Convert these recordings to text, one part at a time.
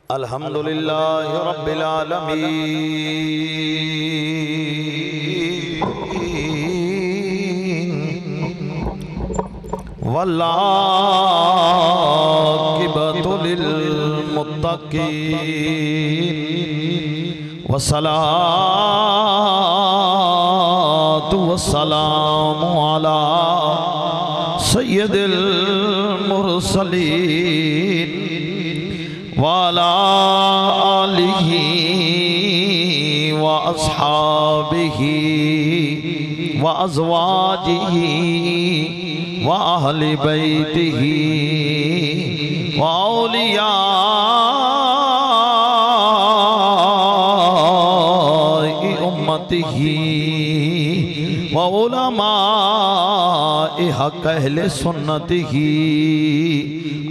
अल्हम्दुलिल्लाह रब्बिल आलमीन वल्लाकिबतु लिल मुत्तकीन वस्सलातु वस्सलामु अला सय्यदिल मुरसलीन वाला आलिही व अस्हाबिही व अज़वाजिही व अहली बैतिही व औलियाए उम्मतिही व उलमाए हक़ अहले सुन्नतिही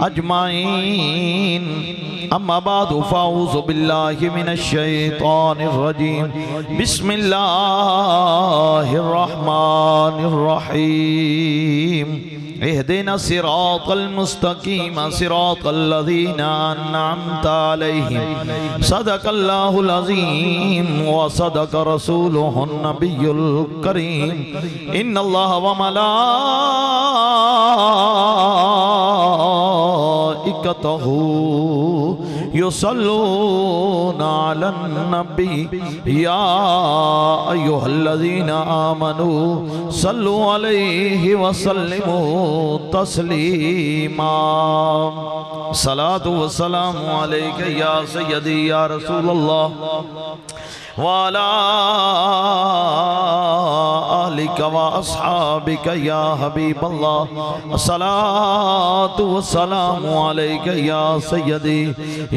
अजमाइन। अम्मा बादु फ़ाऊज़ु बिल्लाहि मिनश शैतानिर रजीम। बिस्मिल्लाहिर रहमानिर रहीम। इहदिना सिरातल मुस्तकीम सिरातल लज़ीना अन्अमता अलैहिम सदक़ल्लाहुल अज़ीम व सदक़ रसूलुहुन नबियुल करीम। इन्नल्लाह व मलाइकतहू युसल्लूना अलन नबी या अय्युहल्लज़ीना आमनू सल्लु अलैहि व सल्लिमू तस्लीमा। सलातु व सलामु अलैका या सय्यदी या रसूलल्लाह वाला आलिका व अस्हाबिका या हबीबल्लाह। अस्सलातु वस्सलामु अलैका या सय्यदी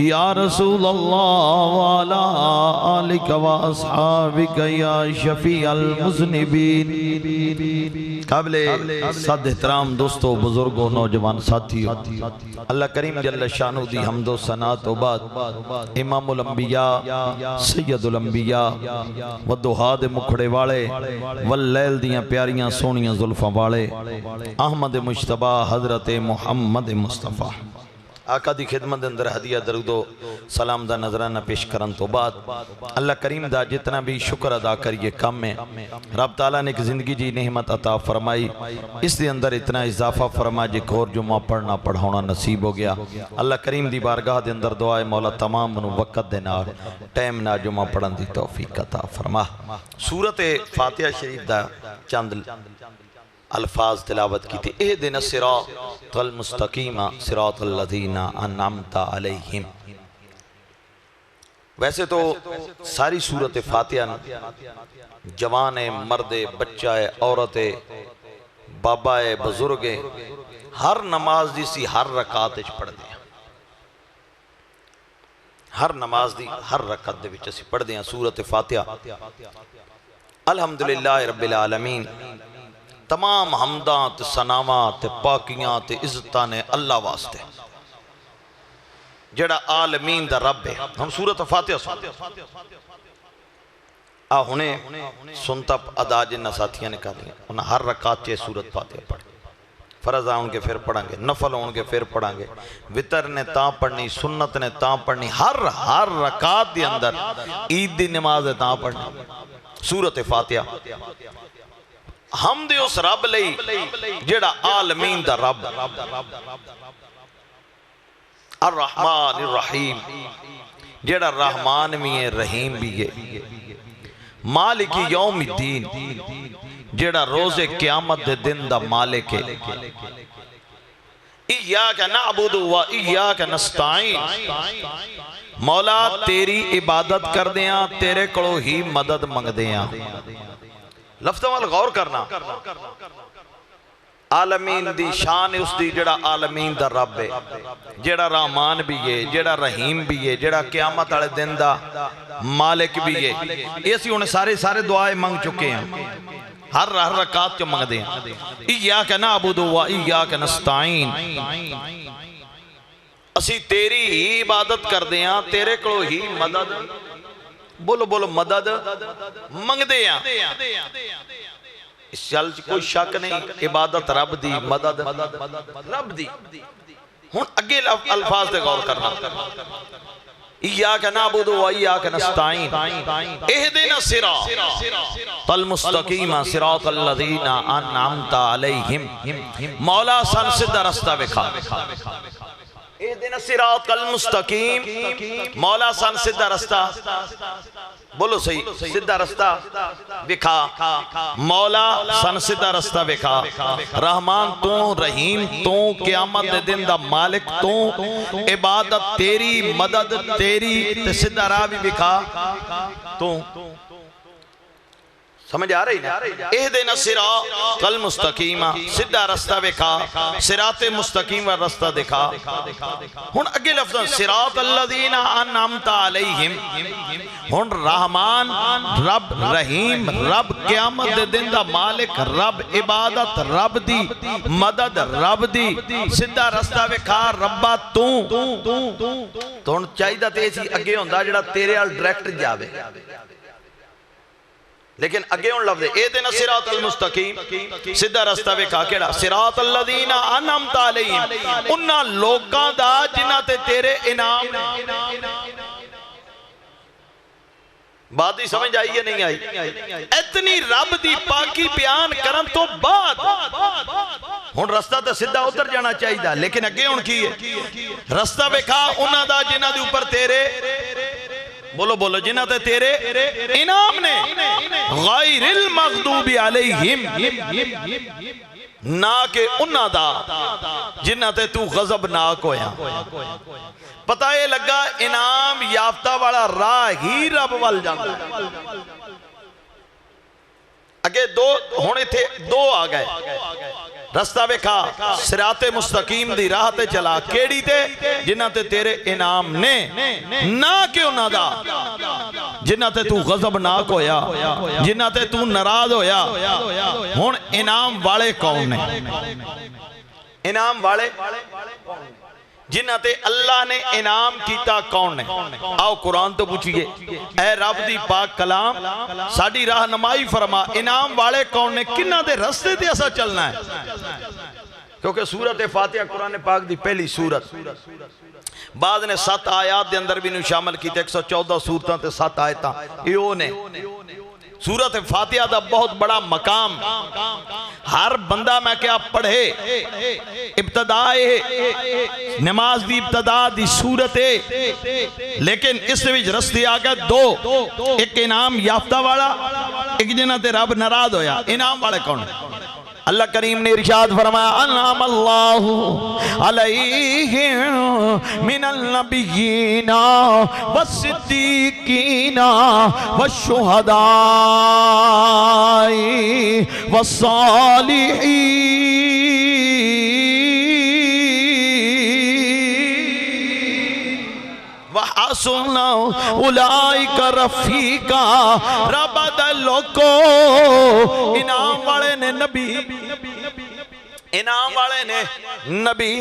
या रसूलल्लाह वाला आलिका व अस्हाबिका या शफीअल मुज़निबीन। काबिले सद एहतराम दोस्तों, बुजुर्गों, नौजवान साथियों, अल्लाह करीम जल्ल शानु दी हम्दो सना तो बाद इमामुल अंबिया सैयदुल अंबिया वदुहा दे मुखड़े वाले वल्लैल दियां प्यारियां सोहनियां जुल्फां वाले अहमद मुश्तबा हजरत मुहम्मद मुस्तफ़ा आका दी खिदमत अंदर हदिया दरूदो सलाम दा नजराना पेश करन तो बाद अल्लाह करीम दा जितना भी शुक्र अदा करिए कम है। रब ताला ने एक जिंदगी जी नेमत अता फरमाई, इस दे अंदर इतना इजाफा फरमा जे और जुमा पढ़ना पढ़ाना नसीब हो गया। अल्लाह करीम दी बारगाह दे अंदर दुआ है मौला तमाम नू वक्त दे नाल टाइम ना जुमा पढ़न दी तौफीक अता फरमा। सूरत फातिहा शरीफ दा चंद अल्फाज तिलावत की थी। इहदिना सिरातल मुस्तकीम सिरातल लज़ीना अन्अमता अलैहिम। वैसे तो सारी सूरत फातिहा जवान है, मर्द है, बच्चा है, औरत है, बाबा है, बुजुर्ग है, हर नमाज दी सी हर रकात विच पढ़दे हैं। हर नमाज दी हर रकात दे विच असीं पढ़दे हैं सूरत फातिहा। अल्हम्दुलिल्लाह रब्बिल आलमीन। तमाम हमदा ते सनावा ते पाकियां ते इज्जतां ने अल्लाह वास्ते जेड़ा आलमीन दा रब है। हम सूरत फातिहा सुन आ हुने सुनता अदा जिन्ना साथियां ने कर लिया उन्हें हर रकात च सूरत फातिहा पढ़। फर्ज आउणगे फिर पढ़ांगे, नफल होणगे फिर पढ़ांगे, वितर ने तां पढ़नी, सुन्नत ने तां पढ़नी, हर हर रकात दे अंदर ईद दी नमाज है तां पढ़नी सूरत फातिहा। हम दे उस रब लई जेड़ा आलमीन दा रब अर रहमान रहीम जेड़ा रहमान भी है रहीम भी है, मालिक यौमिद्दीन जेड़ा रोजे क़यामत दे दिन दा मालिक है। इय्याका नअबुदु व इय्याका नस्तईन। मौला तेरी इबादत करदे आ, तेरे कोलों ही मदद मंगदे आ। लफ्ज़ों वाल गौर करना। आलमीन दी शान है उसदी जेड़ा आलमीन दा रब है, जेड़ा रहमान भी है, जेड़ा रहीम भी है, जेड़ा क़यामत वाले दिन दा मालिक भी है। ये असीं हुण सारे सारे दुआएं मंग चुके हैं, हर हर रकात च मंगदे हैं। इय्याका नअबुदु व इय्याका नस्तईन। असीं तेरी ही इबादत करदे हां, तेरे कोलों ही मदद बोलो बोलो मदद मंगदे आ। इस गल च कोई शक नहीं, इबादत रब दी, मदद रब दी। हुण अगे अल्फाज ते गौर करना। इय्याक नअबुदु व इय्याक नस्तईन इहदिना सिरातल मुस्तकीम सिरातल लज़ीना अनअमता अलैहिम। मौला सन सीधा रास्ता विखा। इहदिना सिरातल मुस्तकीम, मौला सन सीधा रास्ता, बोलो सही, सीधा रास्ता विखा। मौला सन सीधा रास्ता विखा। रहमान तू, रहीम तू, क़यामत दे दिन दा मालिक तू, इबादत तेरी, मदद तेरी, ते सीधा राह भी विखा तू। समझ आ रही ना? इहदिना सिरातल मुस्तकीम, सीधा रास्ता विखा, सिराते मुस्तकीम वा रास्ता दिखा। हुन अगे लफ्ज़ सिरातल लज़ीना अनअमता अलैहिम। हुन रहमान रब, रहीम रब, क़यामत दे दिन दा मालिक रब, इबादत रब दी, मदद रब दी, सीधा रास्ता विखा रब्बा तू। तो हुन चाहिदा ते सी अगे हुंदा जिहड़ा तेरे अल डायरेक्ट जावे, लेकिन अगे हुन लफ्ज़ ए दिन सिरातल मुस्तकीम, सीधा रास्ता वेखा केड़ा? सिरातल लज़ीना अनअमता अलैहिम, उन्हां लोकां दा जिन्हां ते तेरे इनाम। बात ही समझ आई या नहीं आई? इतनी रब दी पाकी बयान करन तो बाद हुन रास्ता तो सीधा उधर जाना चाहिए, लेकिन अगे हुन की है? रास्ता वेखा उन्हां दा जिन्हां दे उपर तेरे, बोलो बोलो, जिन्हां ते तेरे इनाम ने। गैरिल मग़दूबि अलैहिम, ना के उन्हां दा जिन्हां ते तू गज़बनाक होया। पता ये लगा इनाम याफ्ता वाला राह ही रब वल जांदा। अगे दो हुण इत्थे दो आ गए। रास्ता वेखा सिराते मुस्तकीम दी राह ते चला, केड़ी ते? जिन्हां ते तेरे इनाम ने, ना कि उन्हां दा जिन्हां ते तू गज़बनाक होया, जिन्हां ते तू नाराज होया। हुण इनाम वाले कौन ने? इनाम वाले जिन्हां ते अल्लाह ने इनाम कीता कौन ने? आओ कुरान तो पूछिए। ऐ रब दी पाक कलाम साडी रहनुमाई फरमा, इनाम वाले कौन ने? किन्हां दे रस्ते ते असा चलना है? क्योंकि सूरत फातिहा कुरान पाक दी पहली सूरत, बाद ने 7 आयात दे अंदर भी शामिल कीते। 114 सूरतां ते 7 आयतां इहो ने। सूरत फातिहा दा बहुत बड़ा मकाम, हर बंदा मैं क्या पढ़े, इब्तदाए नमाज दी इब्तदा दी सूरत है, लेकिन इस विच रस्ते आ गए दो, एक इनाम याफ्ता वाला, एक जिन्हां ते रब नाराज होया। इनाम वाले कौन? अल्लाह करीम ने इरशाद फरमाया, अल्लाहु अलैहिम मिनल नबिय्यीना वस्सिद्दीकीना वश्शुहदाई वस्सालिहीन वहसुना उलाइका रफीका। रब दा लोको इनाम वाले ने नबी, इनाम वाले ने नबी,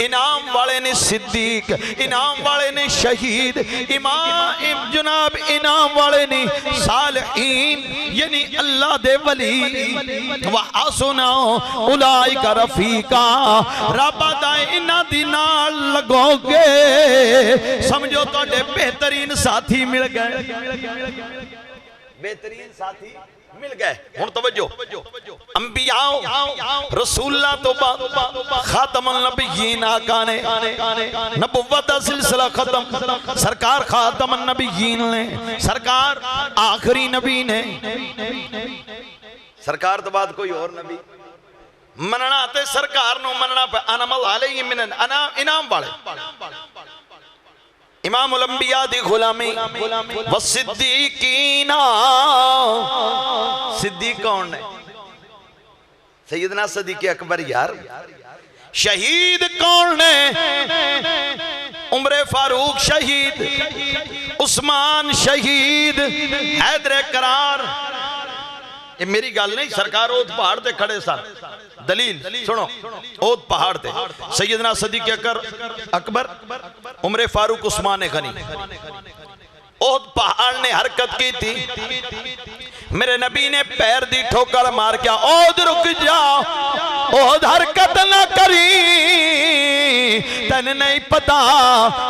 इनाम वाले ने सिद्दीक, इनाम वाले ने शहीद, इमाम जनाब इनाम वाले ने सालिहीन, यानी अल्लाह दे वली। व हसुना उलाइका रफीका। रब दा इन्हां दी नाल लगोगे, समझो तुहाडे बेहतरीन साथी मिल गए, बेहतरीन साथी मिल गए। हुण तवज्जो, अंबिया रसूला तो बाद खातमुन नबिय्यीन आका ने नबुव्वत दा सिलसिला खत्म, सरकार खातमुन नबिय्यीन ने, सरकार आखिरी नबी ने। सरकार तो बाद कोई और नबी मनना ते सरकार नु मनना पे। अनमल अलैहि मिन इनाम वाले इमाम उल अंबिया दी गुलामी व सिद्दीकीना। सिद्दीक कौन है? सैयदना सिद्दीक अकबर यार। शहीद कौन है? उमर फारूक शहीद, उस्मान शहीद, हैदर करार। ये मेरी गल नहीं, सरकार ओद पहाड़ ते खड़े सन। दलील सुनो, ओद पहाड़ ते सैयदना सिद्दीक अकबर, उमर फारूक, उस्मान गनी, ओद पहाड़ ने हरकत की थी। मेरे नबी ने पैर दी ठोकर मार के, ओद रुक जा, ओद हरकत ना करी। तेन नहीं पता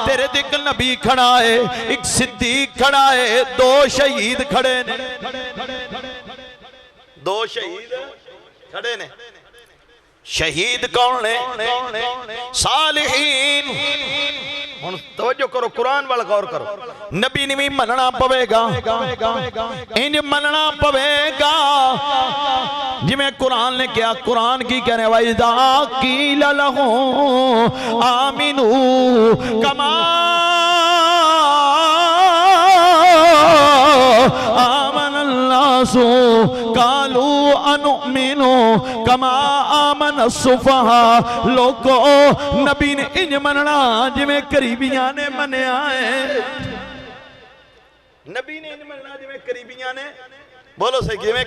तेरे ते एक नबी खड़ा है, एक सिद्दीक खड़ा है, दो शहीद खड़े ने, दो शहीद खड़े ने। शहीद कौन ने? सालिहीन। हुण तवज्जो करो, कुरान वाल गौर करो। नबी ने भी मनना पवेगा, इंज मनना पवेगा जिवें कुरान ने क्या। कुरान की कहने वाइदा कील लहू आमिनू कमा आमनन्नासु कालू अनुमिनु कमा आमन सुफहा। लोगो नबी ने इंज मनना जिवें करीबियां ने मनिया है। नबी ने इंज मनना जिवें करीबियां ने, बोलो सही, जिवें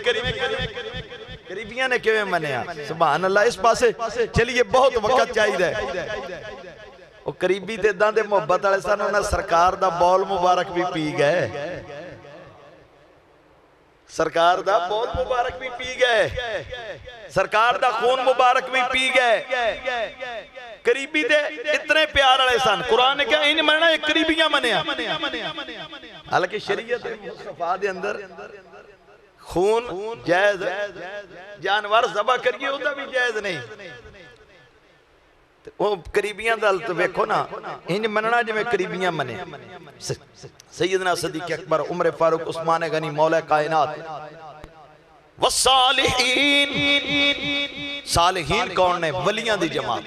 करीबियां ने किवें मनिया। सुभान अल्लाह। इस पासे चलिए, बहुत वक्त चाहिए। वो करीबी ते इदां दे मुहब्बत वाले सन, उन्हां सरकार दा बौल मुबारक भी पी गए, सरकार दा बौल मुबारक भी पी गए, सरकार दा खून मुबारक भी पी गए। करीबी दे इतने प्यार वाले सन। कुरान ने क्या इंज मनना, एक करीबियां मनिया। हालांकि शरीयत मुस्तफा दे अंदर खून जायज, जानवर ज़बह करिए उसदा भी जायज नहीं। वो करीबियां दा तो वेखो ना, इंज मनना जिवें करीबियां मने। सैयदना सदीक अकबर, उमर फारूक, उस्मान गनी, मौला कायनात। वसालिहीन। सालिहीन कौन ने? वलियां दी जमात।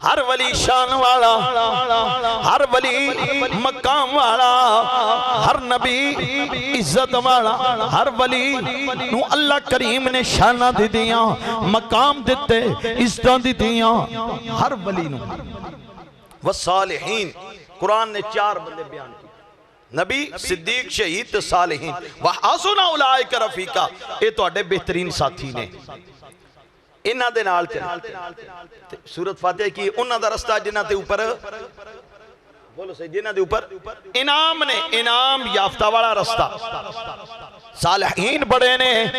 हर वली शान वाला, हर वली मकाम वाला, हर नबी इज्जत वाला, हर वली नू अल्लाह करीम ने शाना दित्तियां, मकाम दिते, इज्जतां दित्तियां हर वली नू। वसालिहीन कुरान ने चार बंदे बयान किए, नबी, सिद्दीक, शहीद ते सालिहीन। व हसुन उलाइका रफीका, ये तुहाडे बेहतरीन साथी ने। इन्हां दे नाल चल। सूरत फातिहा की उन्हां दा रस्ता जिन्हां दे ऊपर, बोलो सही, जिन्हां दे ऊपर इनाम ने, इनाम याफ्ता वाला रस्ता। सालिहीन बड़े ने,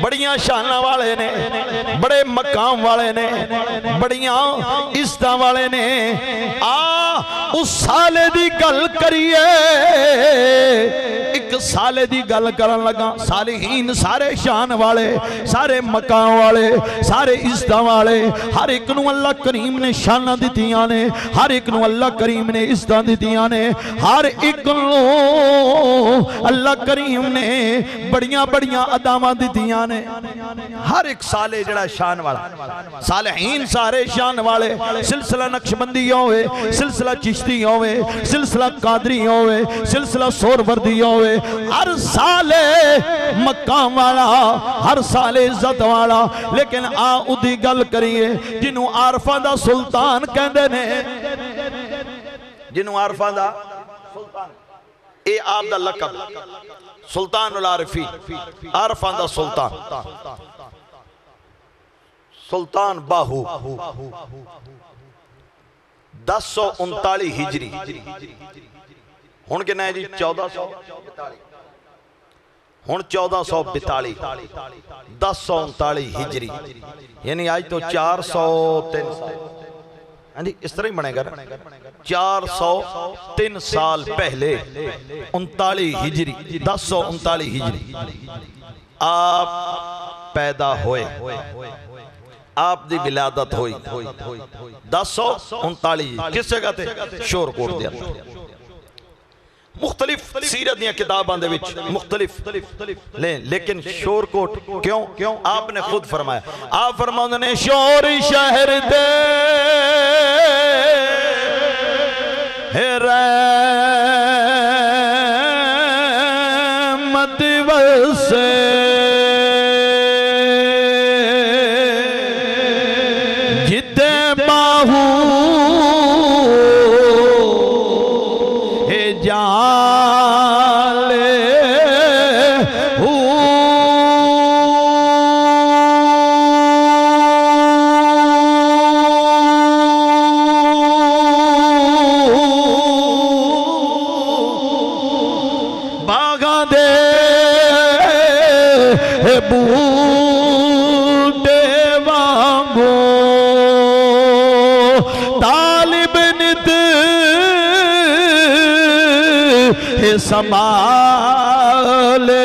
बड़ियां शाना वाले ने, बड़े मकाम वाले ने, बड़ियां इज्जतां वाले ने। आ उस साले दी गल करिए, एक साले दी गल करन लगा। सालिहीन सारे शान वाले, सारे मकाम वाले, सारे इज्जतां वाले, हर एक नू अल्लाह करीम ने शाना दित्तियां ने, हर एक नू अल्लाह करीम ने इज्जतां दित्तियां ने, हर एक नू अल्लाह करीम ने बड़ियां बड़ियां अदावां दित्तियां ने। हर एक साले जड़ा शान वाला। सालिहीन सारे शान वाले, सिलसिला नक्शबंदी होवे, सिलसिला चिश्ती होवे, सिलसिला कादरी होवे, सिलसिला सोहरवर्दी होवे, हर साले मकाम वाला, हर साले इज्जत वाला। लेकिन आ उदी गल करिए जिन्हों आरफा दा सुल्तान कहंदे ने, जिन्हों आरफा दा सुल्तान, ए आप दा लकब सुल्तान उल आरफी, आरफा दा सुल्तान, सुल्तान बाहू 1039 हिजरी। हुण कितना है जी? 1442। हुण 1442, 1039 हिजरी, यानी आज तो 403 साल। हाँ जी, इस तरह ही बनेगा। 403 साल पहले 39 हिजरी, 1039 हिजरी आप पैदा होए, आप दी विलादत हुई 1039। किस जगह ते? शोरकोट दे अंदर। मुख्तलिफ सीरत दी किताबां दे विच मुख्तलिफ लेकिन शोरकोट क्यों? आपने खुद फरमाया, आप फरमाते ने शोर शहर दे रहमत वसे, जिदे बाहू जाले बागा दे बूटे वांगू संभाले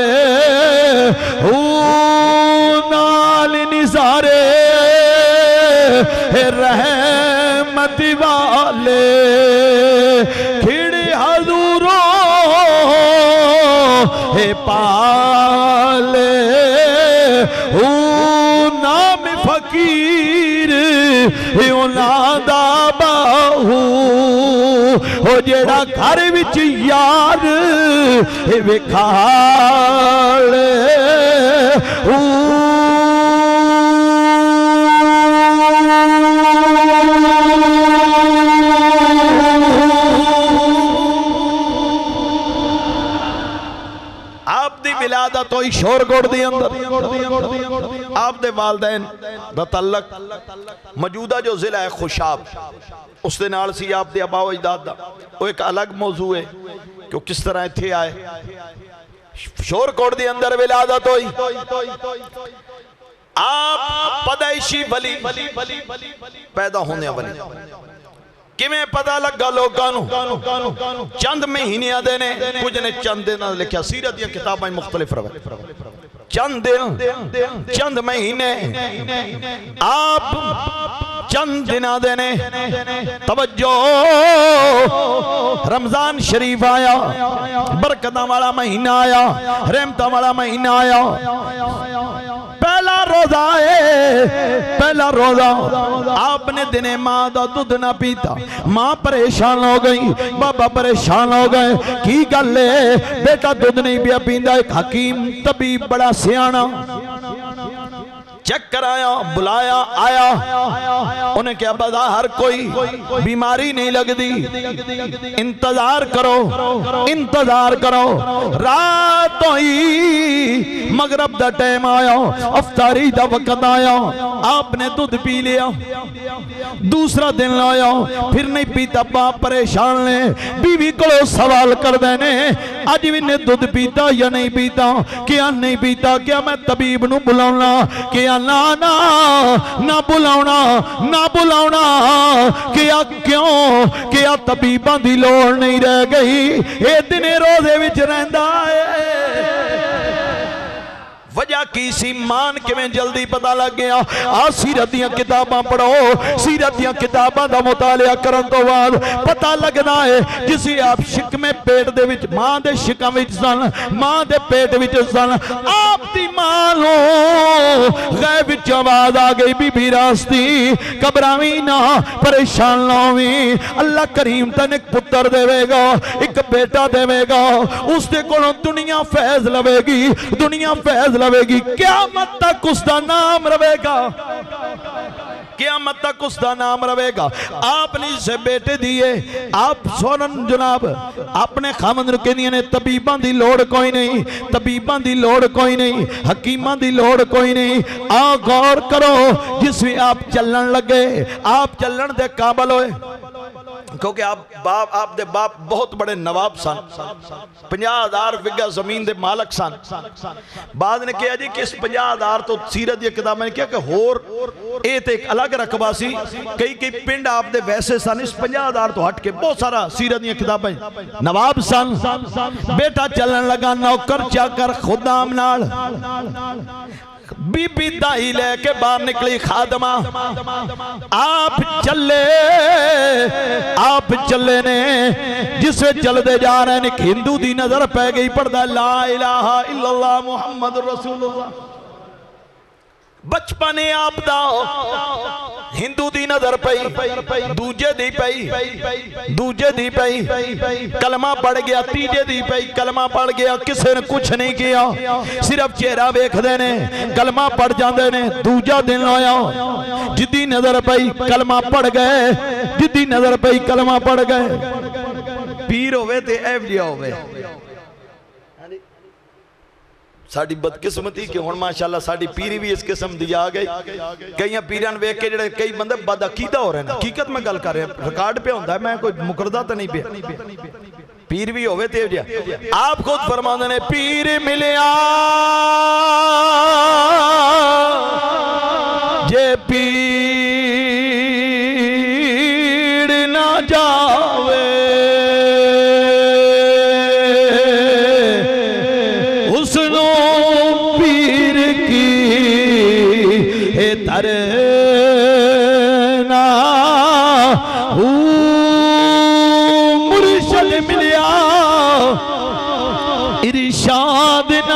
नाल निसारे रहमत वाले खिड़े हजूरों पाले नाम फकीर उनादा बाहू हो जेड़ा घर विच यार विखाले विलादत होई शोरगुड़ दे अंदर आप दे वालदैन दा तल्लक मौजूदा जो जिला है खुशाब उस दे नाल सी आप दे अबा अजदाद दा वो एक अलग मौजू है कि किस तरह इत्थे आए शोरगुड़ दे अंदर विलादत होई आप पैदाइशी वली पैदा होने वाली किमें पता लगा लोगों चंद महीने दे ने कुछ ने चंद दिन लिखा सीरत दी किताबां मुख्तलिफ रवे चंद दिन चंद महीने आप चंद दिन दे ने तवज्जो रमजान शरीफ आया बरकतां वाला महीना आया रहमतां वाला महीना आया पहला रोजा है पहला रोजा आपने दिने मां दा दूध ना पीता मां परेशान हो गई बाबा परेशान हो गए की गल है बेटा दूध नहीं पिया पींदा एक हकीम तबीब बड़ा सियाना चेक कराया बुलाया आया उन्हें क्या पता हर कोई बीमारी नहीं लगती इंतजार करो रात ही मगरब दा टाइम आया अफ्तारी दा वक्त आया आपने दूध पी लिया दूसरा दिन आया फिर नहीं पीता बाप परेशान ने बीवी को सवाल कर देने अज भी ने दूध पीता या नहीं पीता क्या नहीं पीता क्या मैं तबीब नू बुलाऊना क्या ना ना ना बुलाउना क्या क्यों क्या तबीबां दी लोड़ नहीं रह गई ये दिने रोजे विच रहिंदा है वजह की सी मान किवें जल्दी पता लग गया आ सीरत दी किताबां पढ़ो सीरत दी किताबां दा मुतालिया करन तो बाद पता लगदा है जिसे आप शिकमे पेट दे विच मां दे शिकम विच सन मां दे पेट विच सन आप दी मां नो गैब विच आवाज आ गई बीबी रास्ती घबरावी ना परेशान ना होवी अल्लाह करीम तैनूं एक पुत्र देवेगा एक बेटा देवेगा उसदे कोलों दुनिया फैज लवेगी दुनिया फैज लवेगी क़यामत तक उसका नाम रहेगा क़यामत तक उसका नाम रहेगा आपने इसे बेटे दिए आप सोनन जनाब अपने खामन रुके ने तबीबां दी लोड़ कोई नहीं तबीबां दी लोड़ कोई नहीं हकीमां दी लोड़ कोई नहीं आ गौर करो जिस भी आप चलन लगे आप चलन दे काबल होए क्योंकि आप दे बाप बहुत बड़े नवाब सन 50,000 विगा जमीन दे मालक सन बाद ने कहा जी कि इस 50,000 तो सीरत दी किताबां ने कहा कि होर ए ते एक अलग रकबा सी कई पिंड आप दे वैसे सन इस 50,000 तो हट के बहुत सारा सीरत दी किताबां नवाब सन बेटा चलन लगा नौकर चाकर खुदाम नाल बीबी दाई लेके बाहर निकली खादमा आप चले ने जिसे चलते जा रहे हैं हिंदू दी नजर पै गई पढ़दा ला इलाहा इल्लल्लाह मुहम्मद रसूलुल्लाह बचपने आप दा हिंदू दी नजर पई दूजे दी पई कलमा पढ़ गया तीजे दी पई कलमा पढ़ गया किसी ने कुछ नहीं किया सिर्फ चेहरा वेखदे ने कलमा पढ़ जाते ने दूजा दिन आया जिद्दी नजर पई कलमा पढ़ गए जिद्दी नजर पई कलमा पढ़ गए पीर होवे ते एवलिया होवे साड़ी बदकिस्मती कि हुण माशाअल्लाह साड़ी पीरी भी इस किस्म दी आ गई कई पीरां वेख के जेड़े कई बंदे बदअकीदा हो रहे हैं हकीकत में गल कर रहे हैं रिकॉर्ड पे होंदा है मैं कोई मुकरदा तो नहीं पे पीर भी होवे ते आप खुद फरमांदे ने पीर मिलिया जे पीर ना जावे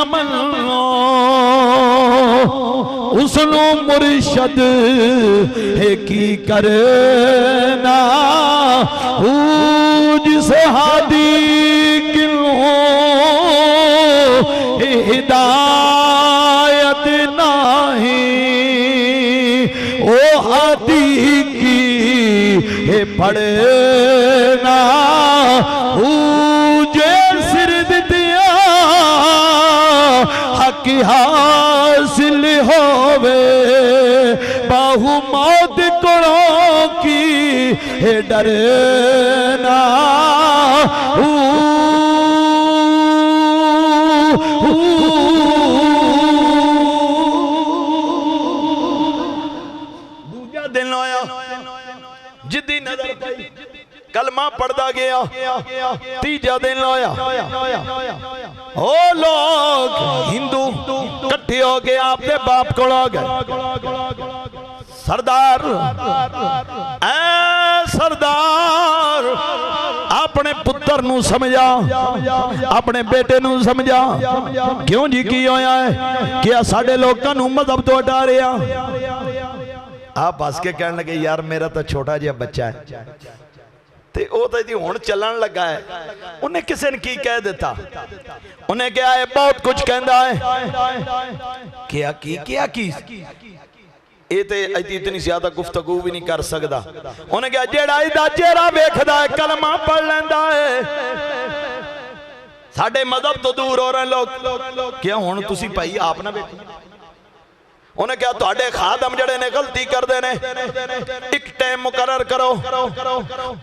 मनो उसनू मुर्शद है की करना जिस हादी किलो हिदायत नहीं ओ हादी की है पढ़ना जे सिर दिया हक हासिल होवे बाहु मौत कोलों की है डरना दूजा दिन आया जिद्दी नजर पाई कलमा पढ़दा गया तीजा दिन आया ओ लोग हिंदू इकट्ठे हो गए आपके बाप को आ गए सरदार सरदार अपने पुत्र नू समझा अपने बेटे नू समझा क्यों जी की होया है क्या साडे लोकां नू मजहब तो हटा रहा आप हस के कहने लगे यार मेरा तो छोटा जिहा बच्चा है ते ओ तो हुण चलन लगा है उन्हें किसी ने की कह दिता उन्हें क्या है बहुत कुछ कहता है क्या की ये तो इतनी ज्यादा गुफ्तगू भी नहीं कर सकता उन्हें क्या जेड़ा इहदा चेहरा वेखदा है कलमा पढ़ लैंदा है साडे मजहब तो दूर हो रहे लोग क्या हुण तुसी भाई आप ना वेखो उन्हें क्या तुहाडे खादम जड़े ने गलती करते ने एक टाइम मुकर्रर करो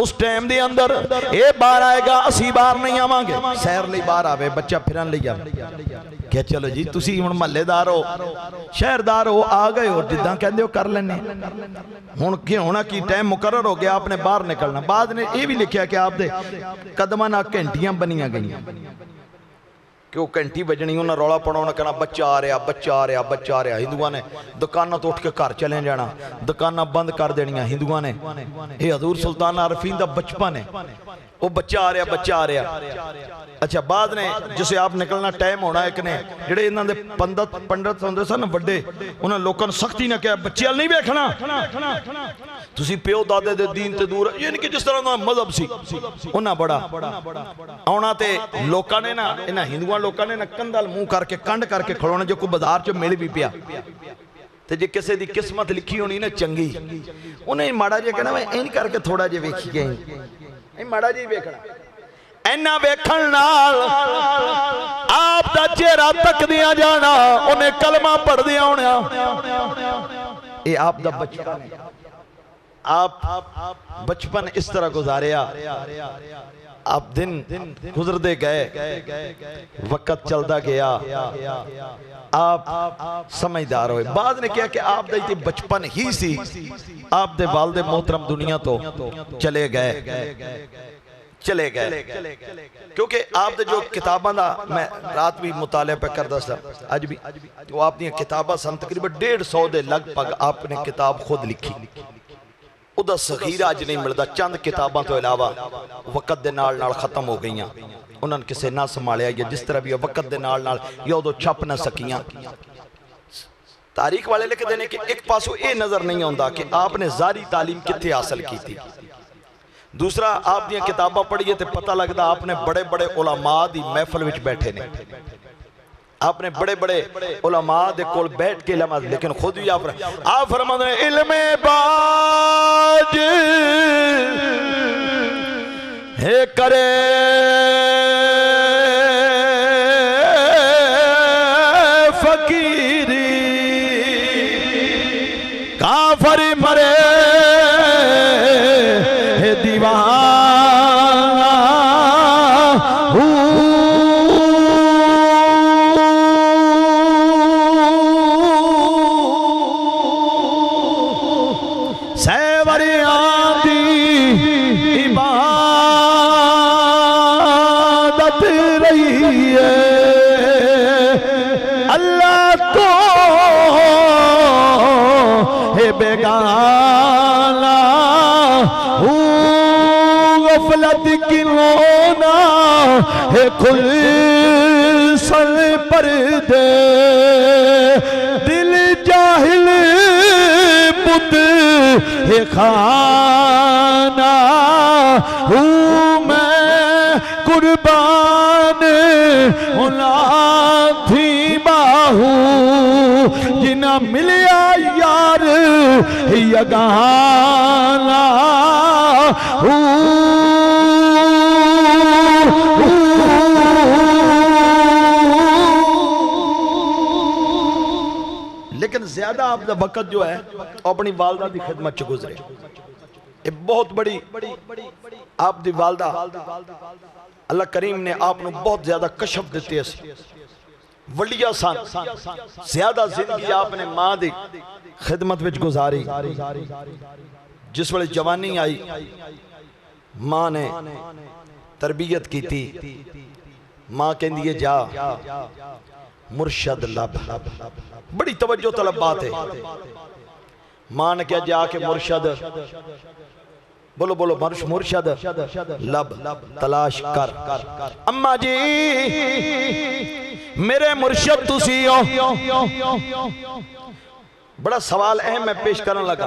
उस टाइम दे अंदर ये बाहर आएगा असी बाहर नहीं आवांगे सैर लई बाहर आवे बच्चा फिरन लई आवे क्या चलो जी तुसी हुण महल्लेदार हो शहरदार हो आ गए हो जिद्दां कहंदे हो कर लेने हुण की होना की टाइम मुकर्रर हो गया आपने बाहर निकलना बाद ने ये भी लिखिया कि आपदे कदमां नाल घंटियां बनियां गईयां कि वो घंटी बजनी उन्हें रौला पाना उन्हें कहना बच्चा आ रहा बच्चा आ रहा बच्चा आ रहा हिंदुओं ने दुकानों तो उठ के घर चले जाना दुकाना बंद कर देनिया हिंदुओं ने ये हजूर सुल्तान आरफीन का बचपन है वो बच्चा आ रहा बच्चा आ रहा अच्छा बाद ने जिसे आप निकलना टाइम होना एक ने जेडे इन्हां दे पंडित होंदे सन वड्डे उन्हें लोगों ने सख्ती ने कहा बच्चे नहीं वेखना तुसी प्यो दादे दे दीन ते दूर यानी कि जिस तरह का मजहब सी उन्हें बड़ा आना ते लोगों ने ना इन्हां हिंदुआं लोगों ने ना कंधल मुंह करके कंड करके खड़ोना जो कोई बाजार च मिल भी पिया ते जे किसी की किस्मत लिखी होनी ना चंगी उन्हें माड़ा जिहा कहना मैं इंज करके थोड़ा जिहा वेखी गई माड़ा जी वेखना इन्ना वेखण नाल आप दा चेहरा तकदियां जाना उन्हें कलमा पढ़दियां होना ये आप दा बचपन है आप बचपन इस तरह गुजारिया आप दिन गुजरते गए वक्त चलता गया आप समझदार हुए बाद ने क्या कि आप दा बचपन ही सी आप दे वालिद मोहतरम दुनिया तो चले गए क्योंकि आप जो किताबां दा मैं रात भी मुताले पे करदा सा अज भी वो आप दी किताबां सन तकरीबन 150 दे लगभग आपने किताब खुद लिखी उदा सखीरा अज नहीं मिलता चंद किताबां तो इलावा वक्त दे नाल नाल खत्म हो गईयां उन्होंने किसी ना संभालिया या जिस तरह भी वक्त दे नाल नाल या उदों छप ना सकियां तारीख वाले लिखते हैं कि एक पासों ये नजर नहीं आता कि आपने जारी तालीम कित्थे हासिल की थी दूसरा आप दी किताबां पढ़िए तो पता लगता आपने बड़े बड़े उलमा दी महफिल विच बैठे ने आपने बड़े बड़े उलमा दे कोल बैठ के लम्हा लेकिन खुद भी आप फरमाते हैं इल्मे बाज है करे फकीरी काफर मरे है दीवाना बेगाना गफलत किलोना है खुल सल पर्दे दिल जाहिल बुत है खाना हूँ मैं कुर्बान थी बाहू जिना मिलिया यार यगाना लेकिन ज्यादा आपका वक्त जो है अपनी वालदा की खिदमत च गुजरे। ये बहुत बड़ी आपकी वालदा अल्लाह करीम ने आपको बहुत ज्यादा कशफ दिते वलिया सन ज्यादा जिंदगी आपने मां की खिदमत विच गुजारी। जिस वेले जवानी आई मां ने तरबियत की मां कहती है जा मुर्शद लब बड़ी तवज्जो तलब बात है। मां ने क्या जाके मुर्शद बोलो बोलो मुर्शद लब तलाश कर। अम्मा जी मेरे मुर्शद तुसी हो। बड़ा सवाल अहम मैं पेश करने लगा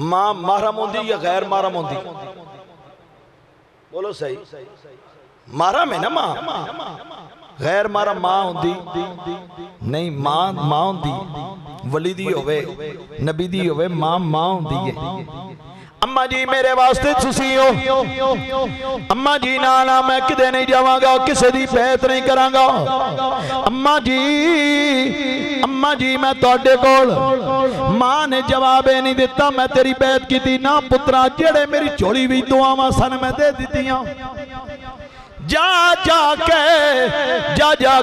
मां महरम होंदी या गैर महरम होंदी? बोलो सही महरम है ना मां? गैर महरम मां होंदी नहीं। मां मां होंदी वली दी होवे नबी दी होवे मां मां होंदी है। अम्मा जी मेरे वास्ते तुसी हो। अम्मा जी ना ना मैं किदे नहीं जावांगा किसी दी बैत नहीं करांगा। अम्मा जी मैं तुहाडे कोल। मां ने जवाब नहीं दिता मैं तेरी बैत की ना पुत्रा जेड़े मेरी झोली विच दुआवां सन मैं दे दित्तियां। जा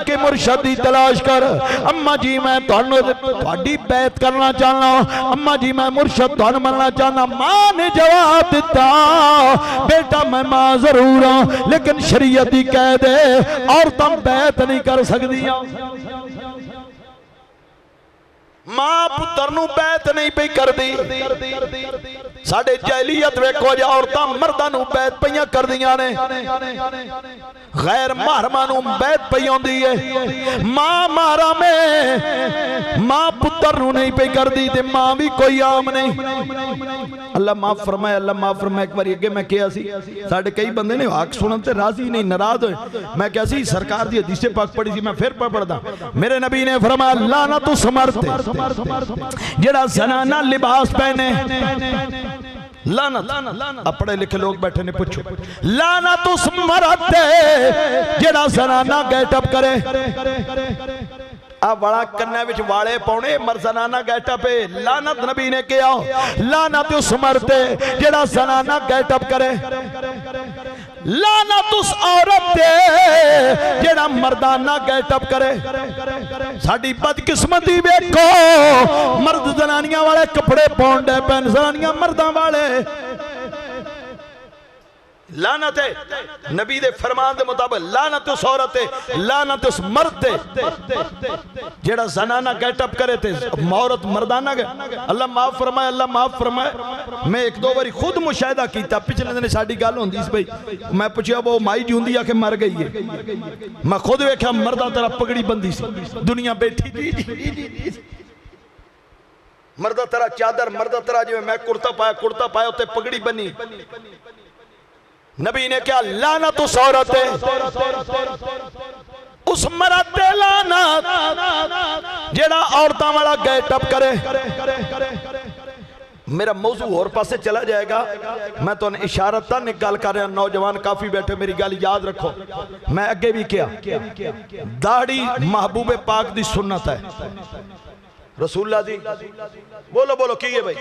के मुर्शद की तलाश कर। अम्मा जी मैं तुहाडी बैत करना चाहना। अम्मा जी मैं मुर्शद तुहानू मनना चाहना। मां ने जवाब दिता बेटा मैं मां जरूर हाँ लेकिन शरीयत की कैद है औरतां बैत नहीं कर सकदियां। मां पुत्र नू बैत नहीं पई करदी। साडे जहलीयत वेखो जी औरतां मर्दां नू बैत पईयां करदियां ने गैर महरमा नू बैत पई होंदी है। मां मारा में मां पुत्र नू नहीं पई करदी ते मां भी कोई आम नहीं। अल्लाह माफ फरमाए अल्लाह माफ फरमाए। एक बार अगे मैं कहा सी साडे कई बंदे ने हक सुनन ते राजी नहीं नाराज होए। मैं कहा सी सरकार दी हदीस पाक पढ़ी सी मैं फिर पढ़दा। मेरे नबी ने फरमाया लानत उस मर्द जेड़ा ज़नाना लिबास पहने। लानत पढ़े लिखे लोग बैठे ने पूछो लानत उस मर्द जेड़ा ज़नाना गेटअप करे। आ बड़ा कन्ने विच वाले पाउणे मर्ज़नाना गेटअप है। लानत नबी ने कहा लानत उस मर्द जेड़ा ज़नाना गेटअप करे। लानत उस औरत जेड़ा मर्दाना गेटअप करे। साडी बदकिस्मती वेखो मर्द जनानियां वाले कपड़े पाउण दे पैन जनानियां मर्दां वाले। लानत है नबी दे फरमान दे मुताबिक लानत उस औरत है लानत उस मर्द जेड़ा जनाना गेटअप करे थे औरत मर्दाना के। अल्लाह माफ फरमाए अल्लाह माफ फरमाए। मैं एक दो बारी खुद मुशाहिदा किया पिछले दिन साडी गल होंदी सी भाई मैं पूछया वो माई जी हुंदी आके मर गई है। मैं खुद वेख्या मर्दा तरह पगड़ी बंदी सी दुनिया बैठी मर्दा तरह चादर मर्दा तरह जिवें मैं कुर्ता पाया उत्ते पगड़ी बनी। नबी ने क्या लानत उस औरत है उस मर्द ते लानत जेड़ा औरतां वाला गेटअप करे। मेरा मौजू और पासे चला जाएगा। मैं तो इशारत तन गल कर रहा नौजवान काफी बैठे मेरी गल याद रखो। मैं अगे भी क्या दाढ़ी महबूबे पाक दी सुन्नत है रसूलुल्लाह दी। बोलो बोलो की है भाई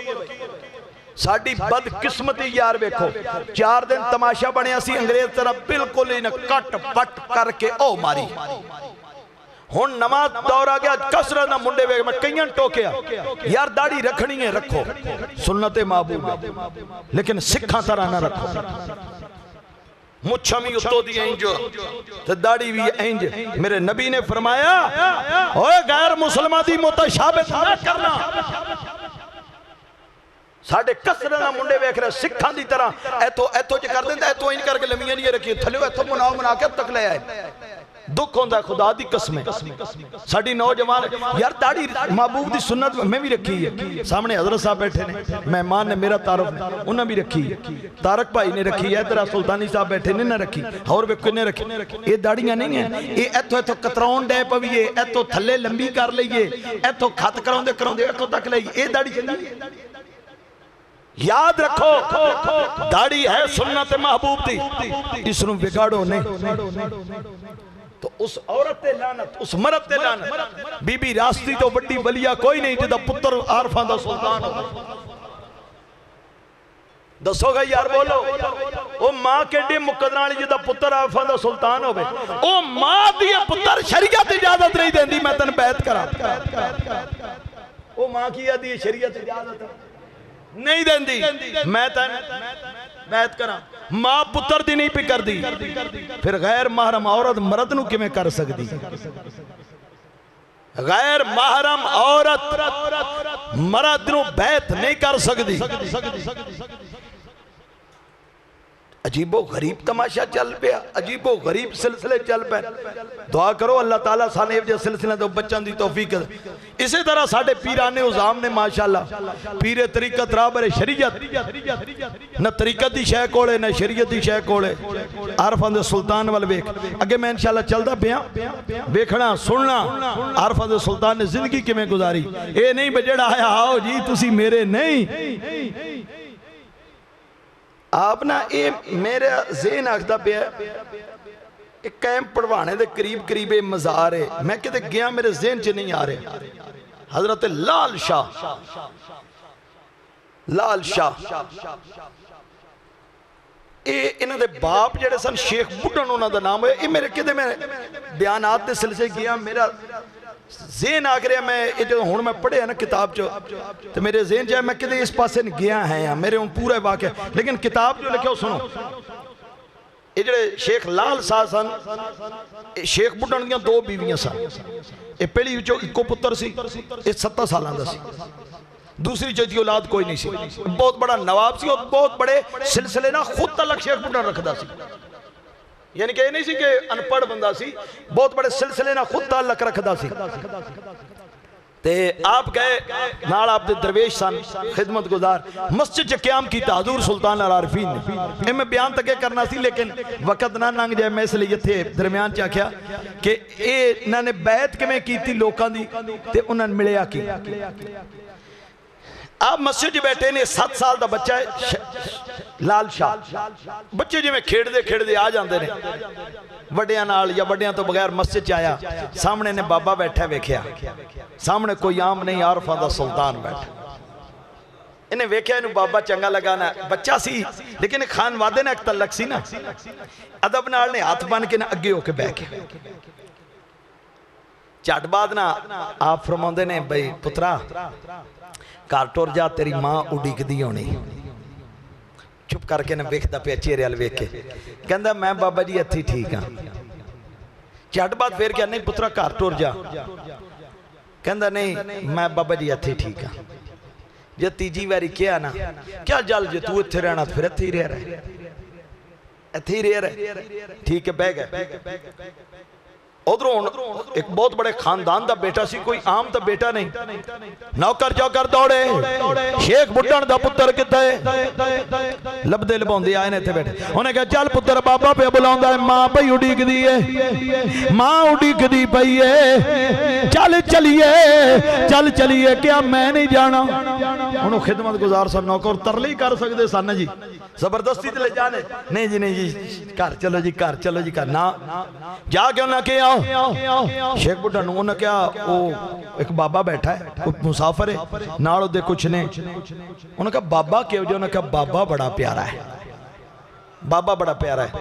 साडी बदकिस्मती यार वेखो 4 दिन तमाशा बनया सी अंग्रेज तरह बिल्कुल ही कट पट करके ओ मारी। हुण नवा दौर आ गया कसरत ना मुंडे वेख मैं कईयां टोकिया यार दाढ़ी रखनी है रखो सुन्नते महबूब है लेकिन सिखा तरह ना रखो। मुच्छा भी उत्तों दी इंज ते दाढ़ी भी इंज। मेरे नबी ने फरमाया ओए गैर मुसलमान दी मुतशाबिह ना करना। साडे कसरत ना मुंडे वेख रहे सिखां दी तरह एथों च कर देंदा एथों इंज करके लम्मियां नहीं रखी थल्ले एथों बना के तक ले आए। दुख होंदा खुदा दी कसम साडी नौजवान यार दाढ़ी महबूब दी सुन्नत मैं भी रखी है। सामने हजरत साहब बैठे ने, मेहमान ने मेरा तारुफ ने, उन्हें भी रखी है। तारक भाई ने रखी है, तेरा सुल्तानी साहब बैठे ने ना रखी, और वे किन्ने रखी। ये दाढ़ियां नहीं है, ये इथों इथों कतराउन डे पवीए, इथों थल्ले लंबी कर लईए, इथों खत कराउंदे कराउंदे इथों तक लईए, ये दाढ़ी चंगी। याद रखो दाढ़ी है सुन्नत महबूब दी, इसनू बिगाड़ो नहीं तो उस औरत ते लानत, उस मर्द ते लानत। बीबी रास्ती तो बड़ी वलिया कोई नहीं जिदा पुत्र आरफां दा सुल्तान हो। दसोगा यार बोलो, ओ मां केडी मुकदरां वाली जिदा पुत्र आरफां दा सुल्तान होवे, ओ मां दी पुत्र शरीयत इजाजत नहीं देंदी मैं तन बैत करा। ओ मां की आदी शरीयत इजाजत नहीं देंदी मैं तन बैत करा। मां पुत्र दी नहीं पी कर दी, फिर गैर महरम औरत मर्द नू किवें कर सकदी? गैर महरम औरत मर्द नू बैत नहीं कर सकदी। अजीबो गरीब तमाशा चल पिया, अजीबो गरीब सिलसिले चल पे। दुआ करो अल्लाह ताला साने इहो सिलसिले तो बच्चों की तौफीक। इसी तरह साडे पीराने उजाम ने माशाअल्लाह पीरे तरीकत राबर शरीयत न तरीकत की शह कोले न शरीयत की शह कोले। आरफां दे सुल्तान वाल वेख अगे मैं इंशाअल्लाह चलदा पिया, वेखना सुनना आरफां दे सुल्तान ने जिंदगी किवें गुजारी। ये नहीं बजेड़ा आया आओ जी तुसी मेरे नहीं। आप ना ये मेरा ज़हन आखदा पिया एक कैंप पढ़वाने दे करीब करीब ये मज़ार है, मैं किते गया मेरे ज़हन च नहीं आ रहा। हजरत लाल शाह ये इन्हां दे बाप जेड़े सन शेख बुढ़न उन्हां दा नाम है। ये मेरे किते मैं बयानात दे सिलसिले गया, मेरा ज़हन आ गया मैं ये जो हुण मैं पढ़िया ना किताब चो तो मेरे ज़हन च मैं किते इस पासे गया है मेरे हुण पूरा वाक़या। लेकिन किताब जो लिखो सुनो, ये जेड़े शेख लाल शाह सन शेख बुढ़न दियां दो बीवियां सन। ये पहली विचों इको पुत्र सी, ये 7 सालां दा सी, दूसरी चौथी औलाद कोई नहीं सी। बहुत बड़ा नवाब सी और बहुत बड़े सिलसिले ना खुद तलक शेख बुढ़न रखदा सी, यानी कि नहीं सी कि अनपढ़ बंदा सी, बहुत बड़े सिलसिले ना खुद ताल्लुक रखदा सी। ते आप गए नाल आप दे दरवेश सन खिदमत गुजार मस्जिद च क्याम कीता हजूर सुल्तान अल आरिफीन ने। मैं बयान तक करना सी लेकिन वक्त ना लंघ जाए, मैं इसलिए इत्थे दरम्यान च आख्या कि इन्होंने बैत किवें कीती लोकां दी ते उन्होंने मिलिया की। आप मस्जिद च बैठे ने, 7 साल का बच्चा है लाल शाह। बच्चे जिवें खेडदे खेडदे आ जाते हैं वड्डियां नाल या वड्डियां तो बगैर मस्जिद च आया, सामने ने बाबा बैठा वेख्या, सामने कोई आम नहीं आरफां दा सुल्तान बैठा। इन्हें वेख्या इन्हूं बाबा चंगा लगा ना, बच्चा सी लेकिन खान वादे ना एक तलक सी ना, अदब नाल ने हाथ बन के ना अगे होके बह गया। झट बाद ना आप फरमाउंदे ने बई पुत्रा घर टुर जा, तेरी मां उड़ीकदी होनी। चुप करके ना वेखदा पिया चेहरे वाल वेख के, कहंदा मैं बाबा जी इत्थे ठीक हाँ। झट बाद फिर क्या नहीं पुत्रा घर टुर जा, कहंदा नहीं मैं बाबा जी इत्थे ठीक हाँ। जे तीजी बारी कहा ना क्या जल जे तू इत्थे रहना फिर इत्थे ही रह रहा, इत्थे ही रह रहा, ठीक है बह गए। उधरों एक बहुत बड़े खानदान का बेटा सी, कोई आम तो बेटा नहीं। नौकर चौकर दौड़े, शेख बुढ़न दा पुत्र किथे लभदे लभाउंदे आए ने इत्थे बैठे। उन्हें कहा चल पुत्र बाबा पे बुलाउंदा है, मां पई उड़ीकदी है, मां उड़ीकदी पई है, चल चलिए क्या मैं नहीं जाना। उन्होंने खिदमत गुजार सन नौकर तरले कर सकते सन जी, जबरदस्ती ले जाने नहीं जी नहीं जी घर चलो जी घर चलो जी घर ना जाके उन्हें क्या शेख बुढ़ा उन्हें क्या वो एक बाबा बैठा है कोई मुसाफिर है नाल दे कुछ ने। उन्हें कहा बाबा क्यों जो, उन्हें कहा बाबा बड़ा प्यारा है, बाबा बड़ा प्यारा है।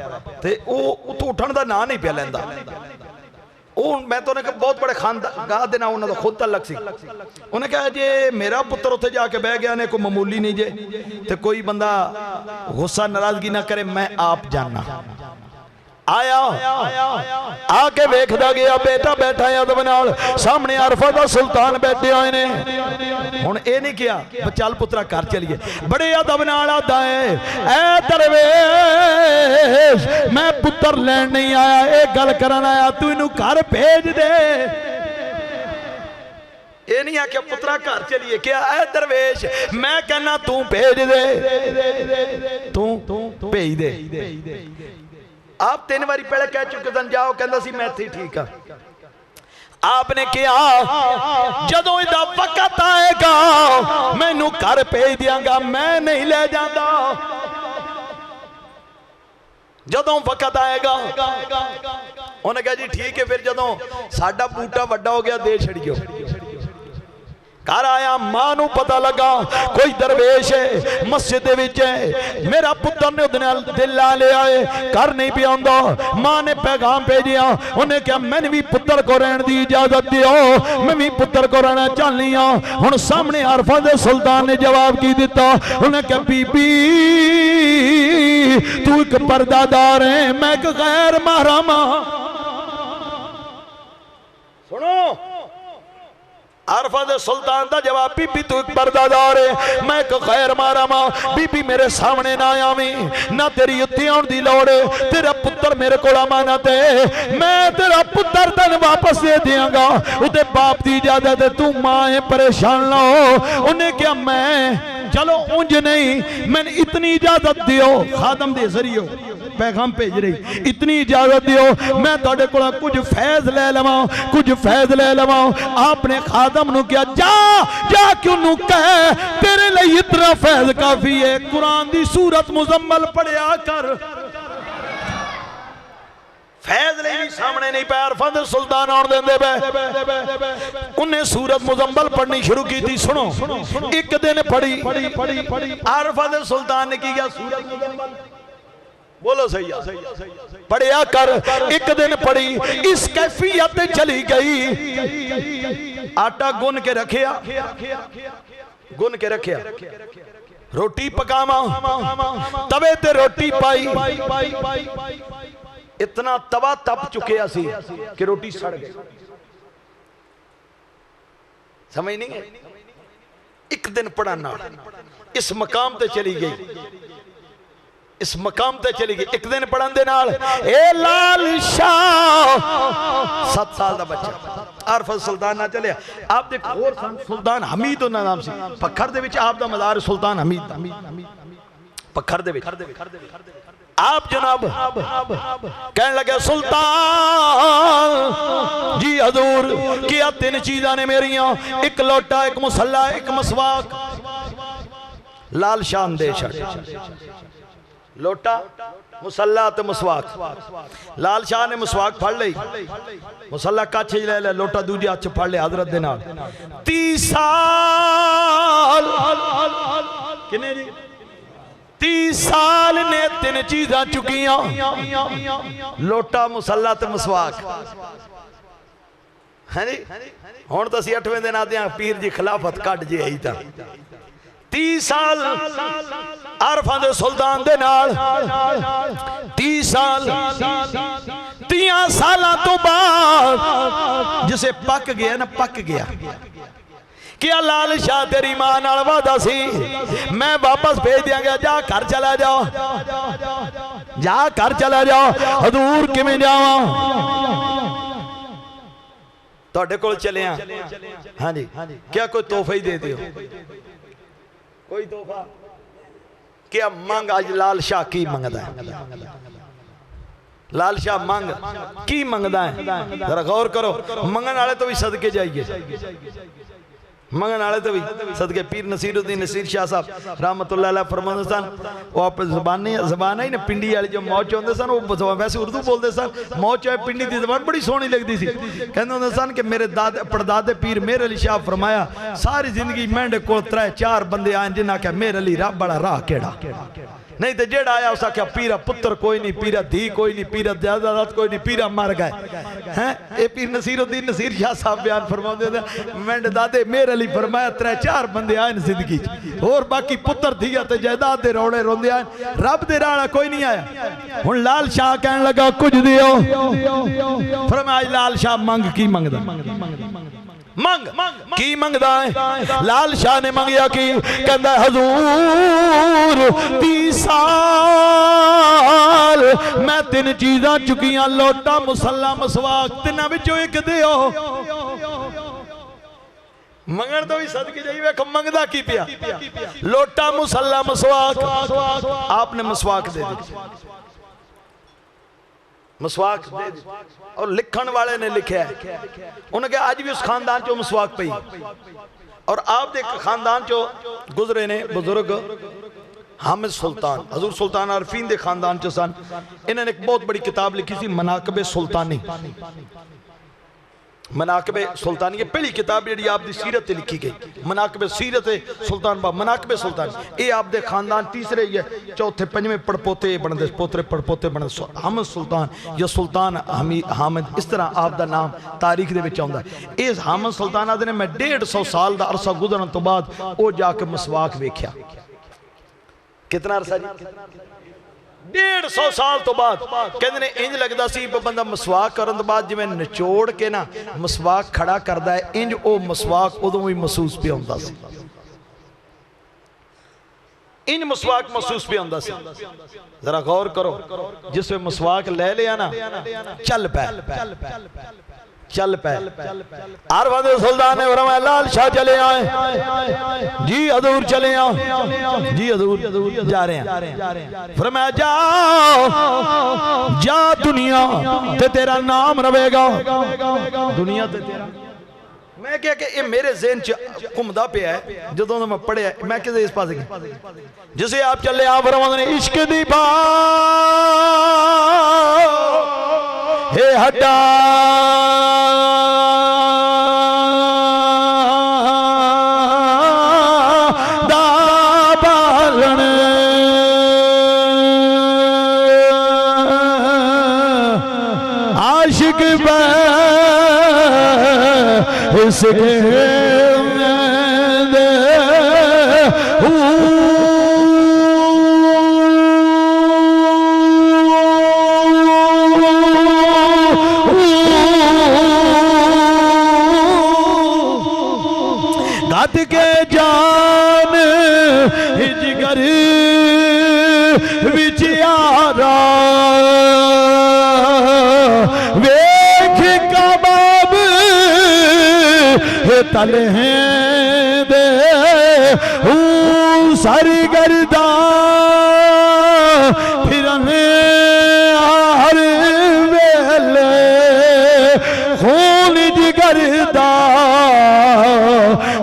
ते वो उतो उठन का ना नहीं पिया लैंदा। मैं तो बहुत बड़े खानदान दे नाल उन्हां दा खुद तलक सी। उन्हें कहा जे मेरा पुत्र उत्थे जाके बह गया ने कोई मामूली नहीं जे, ते कोई बंदा गुस्सा नाराजगी ना करे, मैं आप जानना। आया आके वेखदा गया बेटा बैठा है अदब नाल, सामने आरफा दा सुल्तान बैठे हुए ने। हुण ये नहीं किया चल पुत्रा घर चलिए, बड़े अदब नाल आदा है ऐ दरवेश मैं पुत्र लैन नहीं आया, एक गल करन आया, तू इनू घर भेज दे। ये नहीं आख्या पुत्रा घर चलिए, क्या है दरवेश मैं कहना तू भेज दे, तू भेज दे। आप 3 बारी पहले कह चुके सन जाओ, कहता सी मैं ठीक हाँ। आपने कहा जदों इदा वक्त आएगा मैनू घर भेज दियांगा, मैं नहीं ले जाता। जदों वक्त आएगा उन्हें कहा जी ठीक है, फिर जदों साडा बूटा वड्डा हो गया दे छड़ियो। घर आया, मां नू पता लगा कोई दरवेश है मस्जिद दे विच है, मेरा पुत्र ने उहदे नाल दिल ला लिया है, घर नहीं पे आंदा। मां ने पैगाम भेजिया, उन्हें कहा मैंने भी पुत्र को रहने की इजाजत दियो, मैं भी पुत्र को रहना चाहनी हाँ। हुण सामने अरफा दे सुल्तान ने जवाब की दिता, उन्हें कहा बीबी तू एक पर्दादार है, मैं एक गैर महरम। सुनो अरफा दे सुल्तान का जवाब, बीबी तू एक पर्दादार है, मैं एक गैर महरम हां। बीबी मेरे सामने ना आवी, ना तेरी उत्ते आउण दी लोड़ है, तेरा पुत्र मेरे को अमानत है, मैं तेरा पुत्र तन वापस दे दियांगा, उते बाप की इजाजत है, तू मां है परेशान ना हो। उन्हें क्या मैं चलो उंज नहीं, मैंने इतनी इजाजत दियो, खादम दे जरिए पैगाम भेज रही, इतनी इजाजत दियो मैं तुहाडे कोल कुछ फैज ले लवां, कुछ फैज ले लवां। आपने खादम नू क्या जा जा क्यों नू कह तेरे लिए इतना फैज काफी है, कुरान दी सूरत मुजम्मल पढ़िया कर। फैज ले भी सामने नहीं पाया, अरफा दे सुल्तान आउण देंदे पे उन्हें सूरत मुजम्मल पढ़नी शुरू की थी। सुनो एक दिन पढ़ी अरफा दे सुल्तान ने की गया सूरत मुजम्मल, बोलो सही पढ़िया कर। एक दिन पढ़ी, इस कैफियत चली गई, आटा गुन के रखिया, गुन के रखिया, रोटी पकावा, तवे ते रोटी पाई, इतना तवा तप चुके सी कि रोटी सड़ गई। समझ नहीं है? एक दिन पढ़ाना इस मकाम ते चली गई, इस मकाम ते चली गई। एक दिन पढ़न दे नाल ए लाल शाह 7 साल का बच्चा अरफा सुल्तान ना चलिया। आप देखो और सुल्तान हमीद उन्होंने नाम से, पखर दे विच आप दा मज़ार सुल्तान हमीद, पखर दे विच आप जनाब कहने लगे सुल्तान जी हजूर क्या 3 चीज़ां ने मेरिया, एक लोटा, एक मुसल्ला, एक मसवाक। लाल शाह दे छड़, लोटा मुसल्ला ते मसवाक। लाल शाह ने मसवाक फड़ ली, मुसल्ला कच्छ ले लिया, लोटा दूजे हाथ च फड़ लिया हजरत दे नाल। 30 साल किने जी 30 साल ने 3 चीज़ां चुकिया, लोटा मुसल्ला ते मसवाक है जी। हुण तां असीं 8वें दिन आदे पीर जी खिलाफत कट जे आई तां 30 साल अरफा दे सुल्तान दे नाल 30 साल 30 सालों तो बाद जिसे पक गया ना, पक गया। क्या लाल शाह तेरी मां नाल वादा सी मैं वापस भेज दियांगा, जा घर चला जाओ, जा घर चला जाओ। हजूर किवें जावां, तुहाडे कोल चलिया। हाँ जी, क्या कोई तोहफा ही दे दियो, कोई तोहफा क्या मंग। आज लाल शाह की मंगदा है, लाल शाह मंग की मंगदा है, जरा गौर करो। मंगन वाले तो भी सदके जाइए, मंगन वाले तो भी सदके। पीर नसीरुद्दीन नसीर शाह साहब रहमतुल्लाह अलैह फरमाते सन, वो आप जबान है ना पिंडी वाली जो मौज होंदे सन, वो वैसे उर्दू बोलते सन, मौज है पिंडी की जबान बड़ी सोहनी लगती सी। कहते होंदे सन कि मेरे दादे पड़दादे पीर मेरे अली शाह फरमाया सारी जिंदगी मेंढे को 3-4 बंदे आए जिन्हें आख्या मेरे अली रब बड़ा राह केड़ा, नहीं तो जेड़ा आया उस आख्या पीरा पुत्र कोई नहीं, पीरा धी कोई नहीं, पीरा जायदाद कोई नहीं, पीरा मर गए हैं। ये पीर नसीरुद्दीन नसीर शाह साहब बयान फरमाते थे, मेरे दादे मेरे लिए फरमाया 3-4 बंदे आए जिंदगी और बाकी पुत्र धीया ते जायदाद दे रोड़े रोंदे आए, रब दे राह कोई नहीं आया। हुण लाल शाह कहने लगा कुछ दियो, फरमाया लाल शाह मंग की मंगदा, मंग की मंगदा है? लाल शाह ने मंगया कि कहंदा हजूर 30 साल मैं 3 चीज़ां चुकियां, लोटा मुसल्ला मसवाक, तिन्हां विचों एक दिओ। मंगण तो भी सदके जाई, वेख मंगदा की पिया, लोटा मुसल्ला मसवाक। आपने मसवाक दे दी, मसवाक दे दी। और लिखण वाले ने लिखा है, उन्हें कहा अज भी उस खानदान चो मसवाक पई। और आप दे खानदान चो गुजरे ने बुजुर्ग हामिद सुल्तान, हजूर सुल्तान आरफीन दे खानदान चो सन। इन्होंने एक बहुत बड़ी किताब लिखी थी मनाकबे सुल्तानी। मनाकबे सुल्तानी ये पहली किताब जी आपकी सीरत लिखी गई, मनाकबे सीरत सुल्तान बाब, मनाकबे सुल्तान। ये आपके खानदान तीसरे ही है, चौथे पंजवें पड़पोते बनते, पोतरे पड़पोते बनते। हामिद सुल्तान या सुल्तान हामिद, इस तरह आपका नाम तारीख के आता है। इस हामिद सुल्तान आदि ने मैं 150 साल का अरसा गुजरन तो बाद वो जाके मसवाक वेख्या। कितना अरसा जी? 150 साल तो बाद। कहते ने इंज लगता सी बंदा मसवाक करन तो बाद जिवें निचोड़ के ना मसवाक खड़ा करता है, इंज वो मसवाक उदों भी महसूस पे होंदा सी, इंज मसवाक महसूस पे होंदा सी। जरा गौर करो, जिस वे मसवाक ले लिया ना, चल पै चल पै। आरफत सुल्तान ने फरमाया लाल शाह चले आए जी, हजूर चले आओ जी, हजूर जा रहे हैं। फरमाया जाओ जा दुनिया ते तेरा नाम रवेगा, दुनिया ते तेरा। मैं क्या कि ये मेरे ज़हन च घूमदा पिया है, जदों मैं पढ़िया मैं किसे इस पास जिसे आप चले आ फरमाते ने इश्क दी बात हे हटा आशिक इसके गत के जान हिजगर विच यारा वेख कबाब तले दे सर गर्दा फिरने हर वेले खून जिगरदा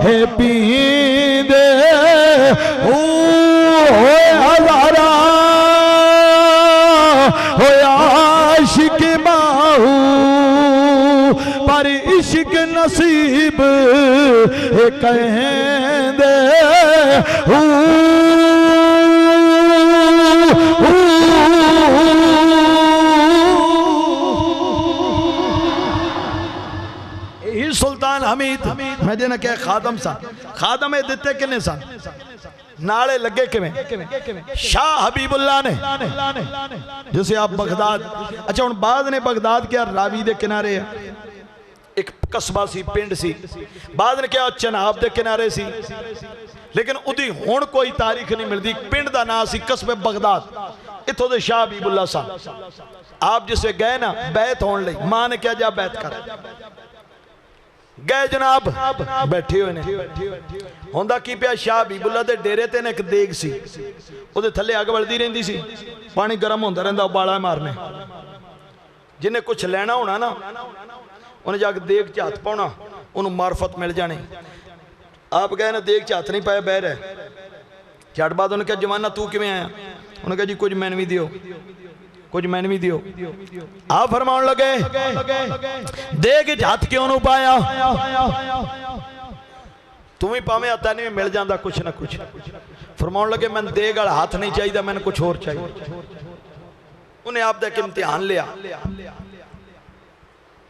है पींदे हजारा हो आशिक बाहू पर इश्क नसीब कहेंदे सुल्तान हमीद मैं देना क्या खादम सा, खादम दिते किने सन, नाले लगे किवें? शाह हबीबुल्लाह ने, जिसे आप बगदाद, अच्छा हुण बाद ने बगदाद क्या रावी दे किनारे है एक कस्बा सी, पिंड सी, बाद ने क्या चनाब दे किनारे सी, लेकिन उदी हुण कोई तारीख नहीं मिलती। पिंड दा नाम सी कस्बे बगदाद, इत्थों दे शाह हबीबुल्लाह सन। आप जिसे गए ना बैत होने लई, मां ने क्या जा बैत कर गए जनाब, बैठे हुए ने। होंदा की पिया शाह हबीबुल्लाह दे डेरे ते एक देग सी, उहदे थल्ले अग बलदी रहिंदी सी, पानी गर्म होंदा रहिंदा, उबाला मारने। जिन्हें कुछ लेना होना ना उन्हें जाके देग च हथ पाउणा, उन्होंने मार्फत मिल जानी। आप गए ना देग च हथ नहीं पाया, बह रहे झट बाद उन्हें कहा जवाना तू किवें आया? उन्हें कहा जी कुछ मैनू भी दियो, कुछ मैनू भी दियो। आप फरमाउण लगे देग च हथ क्यों नहीं पाया? तू भी पावे हथा नहीं मिल जाता कुछ ना कुछ। फरमाउण लगे मैं देग वाला हाथ नहीं चाहिए, मैंने कुछ होर चाहिए। उन्हें आप एक इम्तिहान लिया,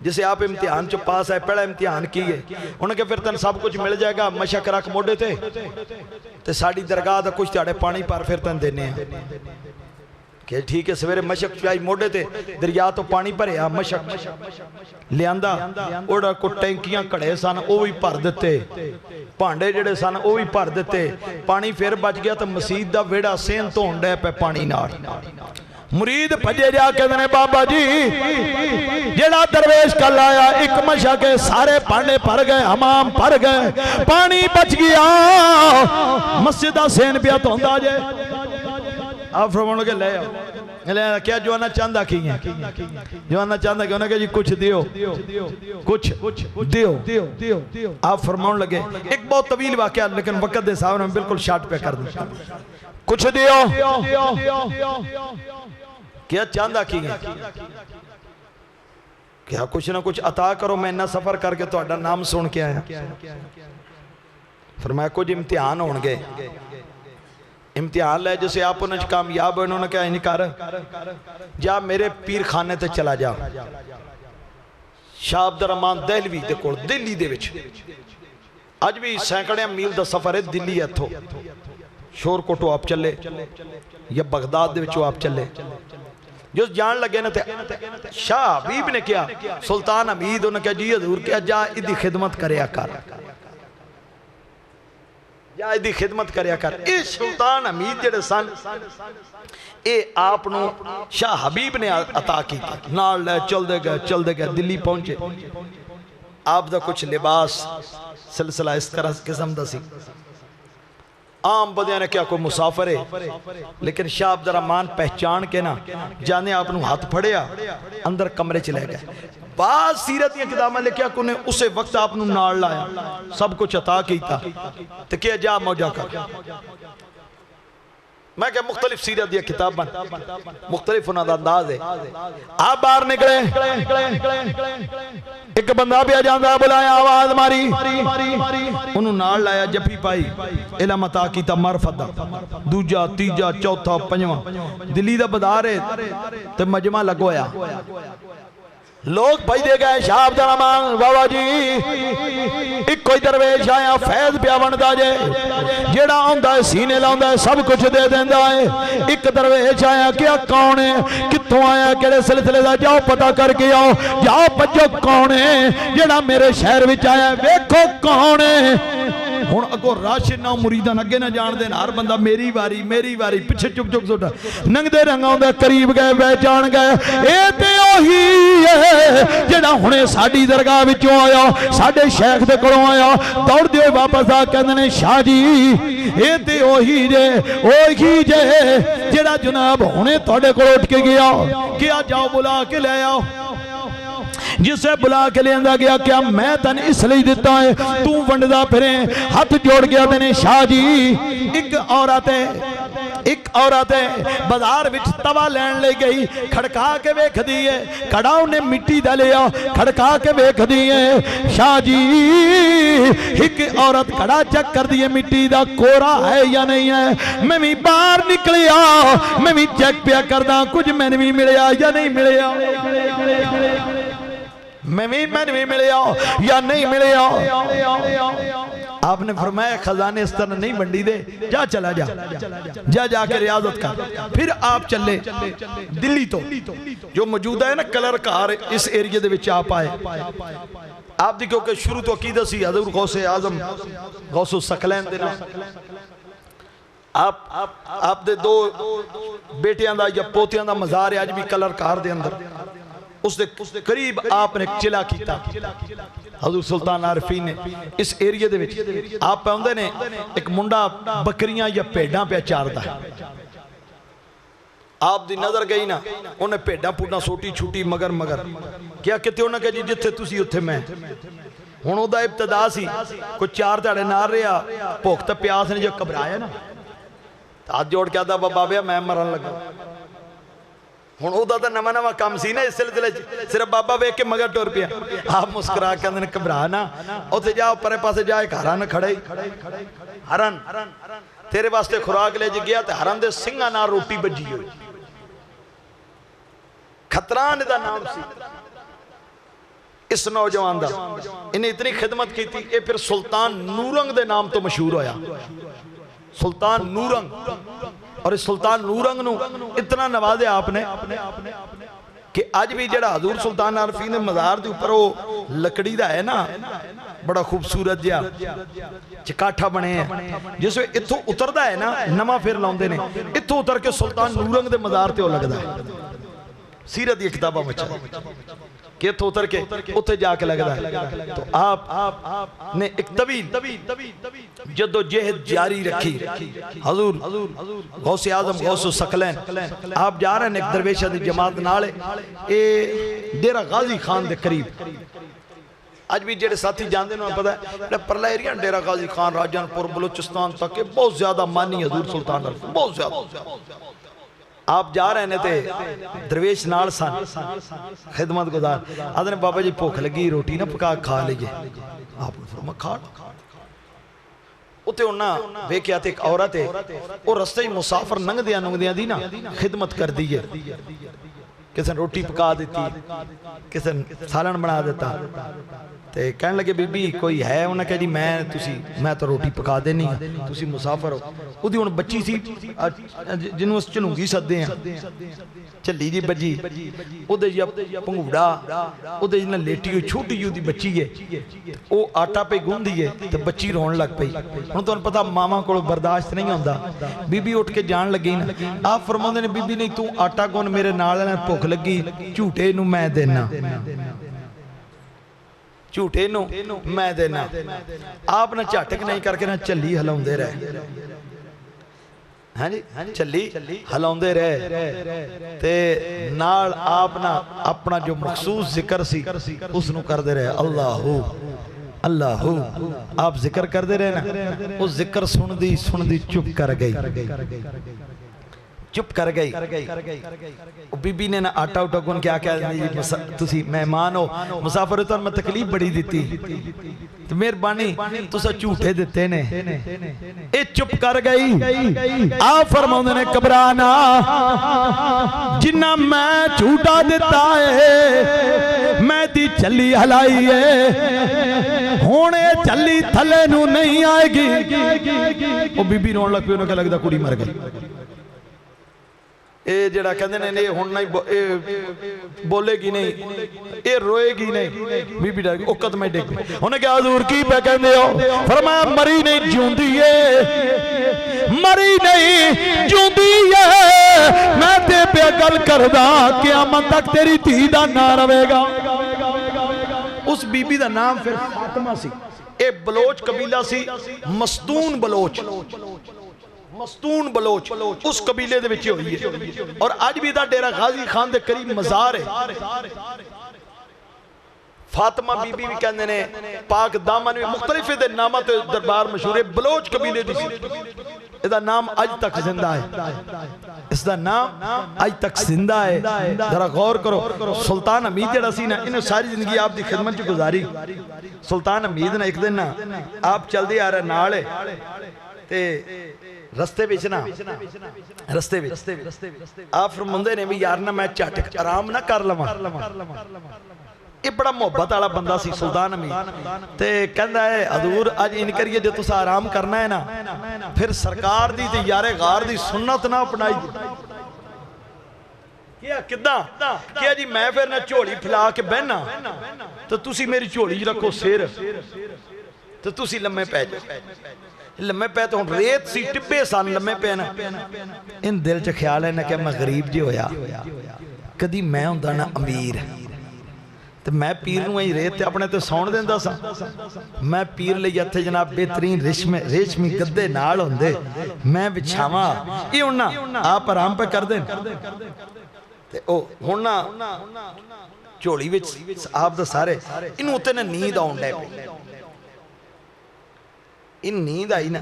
जिसे आप इम्तिहान चो पास है, पहला इम्तिहान की है। उन्हें फिर तेन सब कुछ मिल जाएगा, मशक रख मोढ़े ते साड़ी दरगाह का कुछ तेरे पानी पर फिर तेन देने। कि ठीक है सवेरे मशक पियाई मोढे ते दरिया तो पानी भरिया मशक लियांदा ओड़ा को टैंकियां घड़े सन वो भी भर दिते भांडे जिहड़े सन वो भी भर दिते पानी फिर बच गया तो मसीत दा वेड़ा सेन धोण डै पे पानी नाल मुरीद भजे जा कहते ने बाबा जी जेड़ा दरवेश कल आया एक मशा के सारे भांडे भर गए हमाम भर गए पानी बच गया मस्जिद दा सेन पिया धोंदा जे आप फरमाने के ले आओ क्या जवाना चाहता की है जवाना चाहता कि उन्होंने कहा जी कुछ दियो कुछ दियो आप फरमाने लगे एक बहुत तवील वाकया लेकिन वक्त के हिसाब में बिल्कुल शार्ट पे कर दो कुछ दियो क्या चाहता की है क्या कुछ ना कुछ अता करो मैं इन्ना सफर करके तुहाडा नाम सुन के आया फरमाया कुछ इम्तिहान होंगे इम्तिहान ले जिसे आप उन्हें कामयाब उन्होंने कहा नहीं कर जा मेरे पीर खाने ते चला जा शाह अब्दुल रहमान दहलवी दे कोल दिल्ली दे विच अज भी सैकड़े मील का सफर है दिल्ली इथों शोरकोटों आप चले या बगदाद दे विचों आप चले जो जान लगे ना शाह हबीब ने कहा सुल्तान हमीद उन्हें कहा जी हजूर क्या जा इदी खिदमत करया कर या इदी खिदमत करया कर ये सुल्तान हमीद जेड़े सन ये आप शाह हबीब ने अता की नाल ले चलते गए दिल्ली पहुंचे आप दा कुछ लिबास सिलसिला इस तरह किस्म दा सी आम बंदियां ने क्या कोई मुसाफिर है लेकिन शाह अब्दुल रहमान पहचान के ना जाने आप हाथ फड़िया अंदर कमरे च ले गए बाद सीरत दी किताबां लिखिया कि उन्हें उसे वक्त आप नाल लाया सब कुछ अता कीता ते क्या जा मौजा कर मैं क्या मुख्तलिफ सीरत दी किताबां मुख्तलिफ उन्हां दा अंदाज है आप बाहर निकले एक बंदा भी आ जांदा बुलाया आवाज मारी उन्होंने नाल लाया जफी पाई इलम अता कीता मार्फत दा दूजा तीजा चौथा पंजवां दिल्ली दा बाजार है ते मजमा लगोया लोग भजदे गए शाह अब्दुल रहमान बाबा जी एक कोई दरवेश आया फैज पिया बनता जे जेड़ा आंदा है सीने लांदा है सब कुछ दे देंदा है एक दरवेश आया क्या कौन है कित्थों आया केड़े सिलसिले दा जाओ पता करके आओ जाओ भजो कौन है जेड़ा मेरे शहर विच आया वेखो कौन है हुण अगो रश ना मुरीदां अगे ना जान देन हर बंदा मेरी वारी पिछे चुप चुप सुट नंगदे रंगाउंदे करीब गए पहचान गए ए ते ओही है जेड़ा हुणे साडी दरगाह विचों आया साडे शेख दे कोलों आया दौड़दे होए वापस आ कहंदे ने शाह जी ए ते ओही जे जेड़ा जनाब हुणे तुहाडे कोल उठ के गया कि आ जाओ बुला के ले आओ जिसे बुला के लिया गया क्या मैं तन इसलिए दिता है तू वंडदा फिरे हाथ जोड़ गया तेने शाह जी एक औरत है बाजार विच तवा लैन ले गई खड़का के वेखदी है कड़ा उन्हें मिट्टी दा लिया खड़का के वेखदी है शाह जी एक औरत कड़ा चेक कर दी है मिट्टी दा कोरा है या नहीं है मैं भी बाहर निकलिया मैं भी चेक पिया करदा कुछ मैंने भी मिलया या नहीं मिलया मैंने भी मिले या नहीं मिले आपने फरमाया खजाने इस तरह नहीं बंडी दे जा चला जा जाकर रियाजत कर फिर आप चले दिल्ली तो जो मौजूदा है ना कलर कार इस एरिया दे विच आप आए आप दी क्योंकि शुरू तो अकीदा सी हज़रत गौसे आजम गौसो सकलैन दे नाल आप दे दो बेटियां दा या पोतियां दा मज़ार है अज भी कलर कार दे अंदर उसके करीब आपने चिला किया हजूर सुल्तान आरफीन ने इस एरिया दे विच आप पाउंदे ने एक मुंडा बकरियां या भेड़ां पे चारदा आप दी नजर गई ना उन्हें भेड़ां पूडा सोटी छुटी मगर क्या किते उन्हें कहा जी जिथे तुसी उत्थे मैं हुण ओदा इब्तदा सी कोई चार ध्याड़े नाल रहा भुख ते प्यास ने जो घबराया ना हाथ जोड़ के आदा बाबा मैं मरन लगा हुण ओदा तां नवां नवां काम सी ना इस सिलसिले सिर्फ बाबा वेख के मगर टुर पिया आप मुस्कुरा के अंदर घबरा ना उत्थे जाओ परे पासे जा एक हरन खड़े हरन तेरे वास्ते खुराक ले गया ते हरन दे सिंघां नाल रोटी बजी हुई खतरान दा नाम सी इस नौजवान दा इन्हें इतनी खिदमत की थी ये फिर सुल्तान नूरंग दे नाम तो मशहूर होया सुल्तान नूरंग और इस सुल्तान नूरंग नू इतना नवाज़िया आपने कि अज भी जिहड़ा हजूर सुल्तान आरफीन दे मज़ार दे उपर वो लकड़ी दा है ना, बड़ा खूबसूरत जिहा चकाठा बने है, जिस वे इत्थों उतरदा है ना नवा फिर लाउंदे ने, इत्थों उतर के सुल्तान नूरंग दे मज़ार ते लगदा है। सीरत दी किताबां विच कि इत्थों उतर के उत्थे जाके लगदा है। तो आप ने एक तवील जद्दोजहद जारी रखी। हजूर गौसे आजम गौसो सकलैन आप जा रहे हैं एक दरवेशा दी जमात नाल ए डेरा गाजी खान दे करीब। अज भी जेडे साथी जानते हैं पता है परला एरिया डेरा गाजी खान राजनपुर बलूचिस्तान तक बहुत ज्यादा मानी हजूर सुल्तान बहुत ज्यादा। आप जा रहे ने ते दरवेश नाल सन खिदमत गुजार आदने बाबा जी भुख लगी रोटी ना पका खा लीजिए। आप खा उत्ते उन्हें वेख्या ते एक औरत है वो रस्ते मुसाफिर लंघदियां लंघदियां दी ना खिदमत कर दी है। किसी ने रोटी पका दी, किसी ने सालन बना दिता। तो कह लगे बीबी कोई है, उन्हें कहा जी मैं तो रोटी पका देनी, तुसी मुसाफिर हो। उदी हुण बच्ची सी जिन्हों अस झलूंगी सदते हैं, झली जी बजी उहदे जी भंगूड़ा उहदे जी लेटी हुई छोटी जी उहदी बच्ची है, वो आटा पे गुंदी है तो बच्ची रोन लग पई। हुण तुहानूं पता मावां कोल बर्दाश्त नहीं होंदा, बीबी उठ के जान लगी ना। आप फरमाउंदे ने बीबी नहीं तू आटा गुन मेरे नाल, भुख लगी झूठे नूं मैं देना, झूठे नूं मैं देना। आप ना झटक नहीं करके ना झली हिलाउंदे रहे। हाँ जी झली हिलाउंदे रहे ते नाल आप ना अपना जो मखसूस जिक्र सी उसनूं करदे रहे। अल्लाहू अल्लाहू आप जिक्र करदे रहे ना, उस जिक्र सुनदी सुनदी चुप कर गई, चुप कर गई। बीबी ने ना आटा उटा गुन के आख्या तुसी मेहमान हो मुसाफिर हो, मैं तकलीफ बड़ी दी तो मेहरबानी तुसा झूठे दिते ने। ए चुप कर गई। आ फरमाउंदे ने घबराना जिन्ना मैं झूठा दिता है, मैं दी झली हलाई है, हुणे झली थले नू नहीं आएगी। वो बीबी रोन लग पई, उन्हें क्या लगदा कुड़ी मर गई। ये जड़ा कहते ने हुण नहीं बोलेगी नहीं, ये रोएगी नहीं। बीबी डर गई, ओ कदम डिग गई। उन्हें कहा हजूर की पे कहंदे हो? फरमाया मरी नहीं जिउंदी है, मरी नहीं जिउंदी है। मैं ते पे गल करदा क़यामत तक तेरी धी दा ना रवेगा। उस बीबी दा नाम फिर फातिमा सी। ए बलोच कबीला सी, मस्तून बलोच, मस्तून बलोच उस कबीले दे विच होई है। और अज भी डेरा गाजी खान दे करीब मज़ार है। फातिमा बीबी भी कहंदे ने, पाक दामन भी मुख्तलिफ दे नामां ते दरबार मशहूर है। बलोच कबीले दी सी, इसदा नाम अज तक जिंदा है, इसदा नाम अज तक जिंदा है। जरा गौर करो, सुल्तान हमीद जिहड़ा सी ना, इन्हें सारी जिंदगी आप दी खिदमत च गुजारी। सुल्तान हमीद ना एक दिन ना आप चलदे आ रहे नाल ते रस्ते विच ना रस्ते विच आप फरमांदे ने भी यार ना मैं झट आराम ना कर लवां। ये बड़ा मोहब्बत वाला बंदा सी सुल्तान हमीद। ते कहंदा है हजूर अज इन करिए जो तुसा आराम करना है ना, फिर सरकार दी ते यारे गार दी सुन्नत ना अपनाई। क्या किदा क्या जी मैं फिर ना झोली फैला के बहना तो तुसी मेरी झोली रखो सिर तो तुसी लम्मे पै जाओ। लम्मे पे तो रेत सी टिब्बे सन लम्मे पे ना। इन दिल च ख्याल है ना कि मैं गरीब जी होया, कदी मैं हुंदा ना अमीर तो मैं पीर नूं रेत अपने ते सौण दिंदा सा। मैं पीर लई इत्थे जनाब बेहतरीन रेशमी गद्दे नाल हुंदे मैं बिछावां। ये हुण ना आप आराम पे कर देन ते ओ हुण ना झोली विच आप दा सारे इनूं उत्ते ना नींद आउण लग पई। इन नींद आई ना,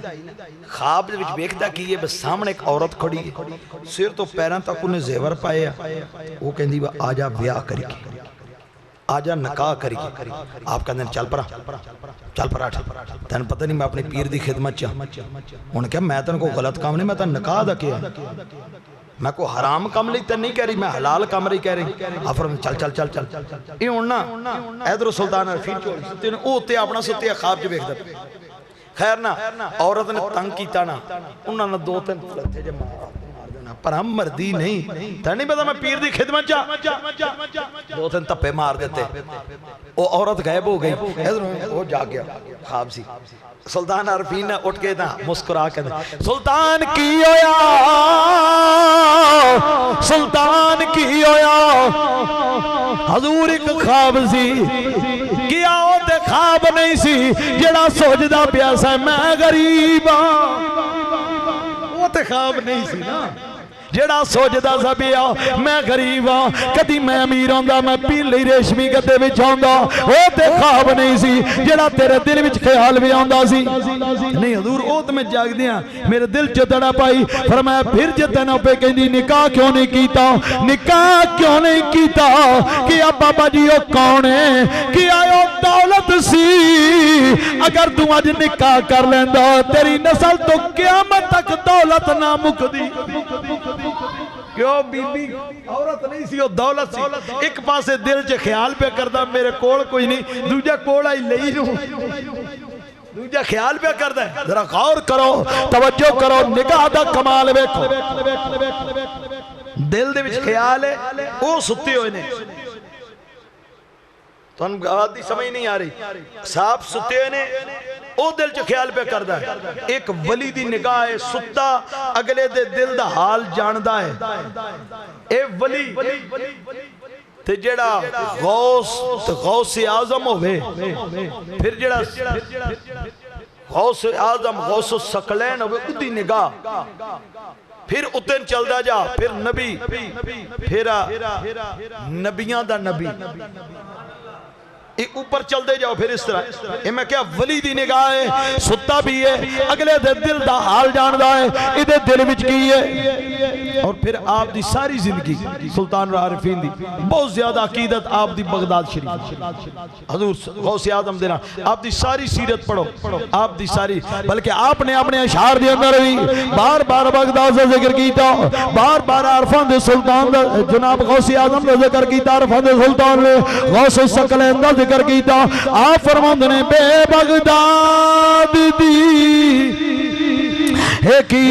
ख्वाब दे विच वेखदा की है बस सामने एक औरत खड़ी है, सिर तो पैरों तक उन्हें जेवर पाए आ। वो कहंदी वा आजा ब्याह करिए, आजा निकाह करिए। आप कहंदे चल परा तेन पता नहीं मैं अपने पीर दी खिदमत च। उन्हें कहा मैं तेन को गलत काम नहीं, मैं तेन निकाह दा किया, मैं को हराम काम लई तेन नहीं कह रही, मैं हलाल काम लई कह रही। आफर चल चल चल चल ये हुण ना इधरों सुल्तान अरफीन चोरी ओ उत्ते अपना सुत्ते ख्वाब च वेखदा। खैर ना औरत ने तंग किया ना, उन्होंने 2-3 लत्थे जे मार पर हम मर्दी नहीं तेन नहीं पता मैं पीर दी खिदमत चा दो तीन धप्पे मार देते वो औरत गायब हो गई वो जाग गया ख्वाब सी सुल्तान आरफीन ने उठ के ना मुस्कुरा के सुल्तान की होया सुल्तान की होया हजूर एक ख्वाब सी किया ते ख्वाब नहीं सी जेड़ा सोचदा पिया सा मैं गरीब हां वो ते ख्वाब नहीं सी ना जेड़ा सोचदा सा पिया मैं गरीब हां कदी मैं अमीर होंदा मैं पीली रेशमी गद्दे विच आंदा वो ते ख्वाब नहीं सी जेड़ा तेरे दिल विच ख्याल भी आंदा सी नहीं हजूर ओ ते मैं जागदियां मेरे दिल च तड़ा पाई फरमाया फिर जे तैनूं पे कहंदी निकाह क्यों नहीं कीता निकाह क्यों नहीं कीता कि आ बाबा जी ओ कौन है कि आयो दौलत सी अगर तू अज निकाह कर लैंदा तेरी नस्ल तो क़यामत तक दौलत ना मुकदी क्यों बीबी औरत नहीं सी दौलत सी एक पासे दिल च ख्याल पे करदा मेरे कोल कोई नहीं दूजा कोल आई लई नूं दूजा ख्याल पे करदा जरा गौर करो तवज्जो करो निगाह दा कमाल वेखो दिल दे विच ख्याल है वो सुत्ते होए ने तुहानूं बात दी समझ नहीं आ रही साफ सुत्ते होए ने ओ दिल च ख्याल पे करदा है एक वली दी निगाह है सुत्ता अगले दे दिल दा हाल जानदा है ए वली ते जेड़ा गौस आजम होवे फिर जेड़ा गौस आजम गौस सकलैन होवे उदी निगाह फिर उतन चलदा जा फिर नबी फिर नबियां दा नबी ऊपर चलते जाओ फिर इस तरह ये मैं क्या वली दी निगाह है सुत्ता भी है अगले दे दिल दा हाल जानदा है इहदे दिल विच की है और फिर आप दी सारी जिंदगी सुल्तान आरिफीन दी बहुत ज्यादा अकीदत आप दी बगदाद शरीफ हजूर गौसे आजम दे नाल आप दी सारी सीरत पढ़ो आप दी सारी बल्कि आपने अपने अशार दे अंदर भी बार बार बगदाद दा जिक्र कीता बार बार अरफां दे सुल्तान दा जनाब गौसे आजम दा जिक्र कीता अरफां दे सुल्तान ने गौस सकलैन दा जिक्र कीता आप फरमांदे ने बे बगदाद दी है की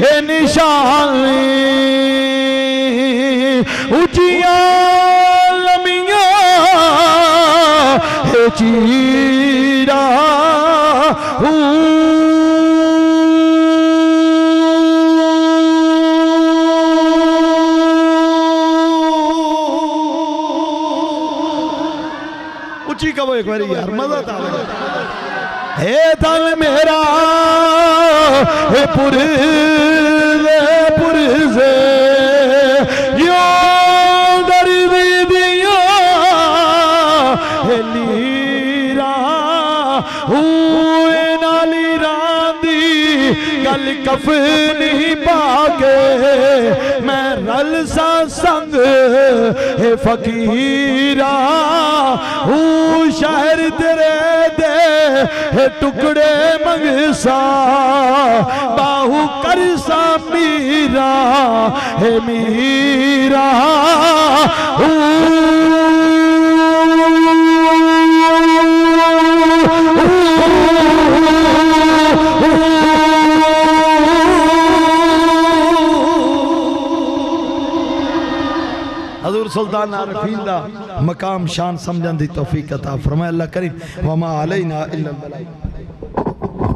है निशानी ऊंचियां लमियां है चीरा ऊंची कहो एक बार यार मजा था हे दल मेरा हे पुरज़े यो दर्दी दिया हे लीरा हुए नाली रांदी गल कफनी पाके मैं रल सा संग हे फकीरा हूँ शहर तेरे दे हे टुकड़े मंगसा बाहू करसा मीरा हे मीरा हजूर सुल्तान आरिफीन दा मकाम शान समझन दी तौफीक अता फरमाए अल्लाह करीम वमा अलैना इल्लल बलाग।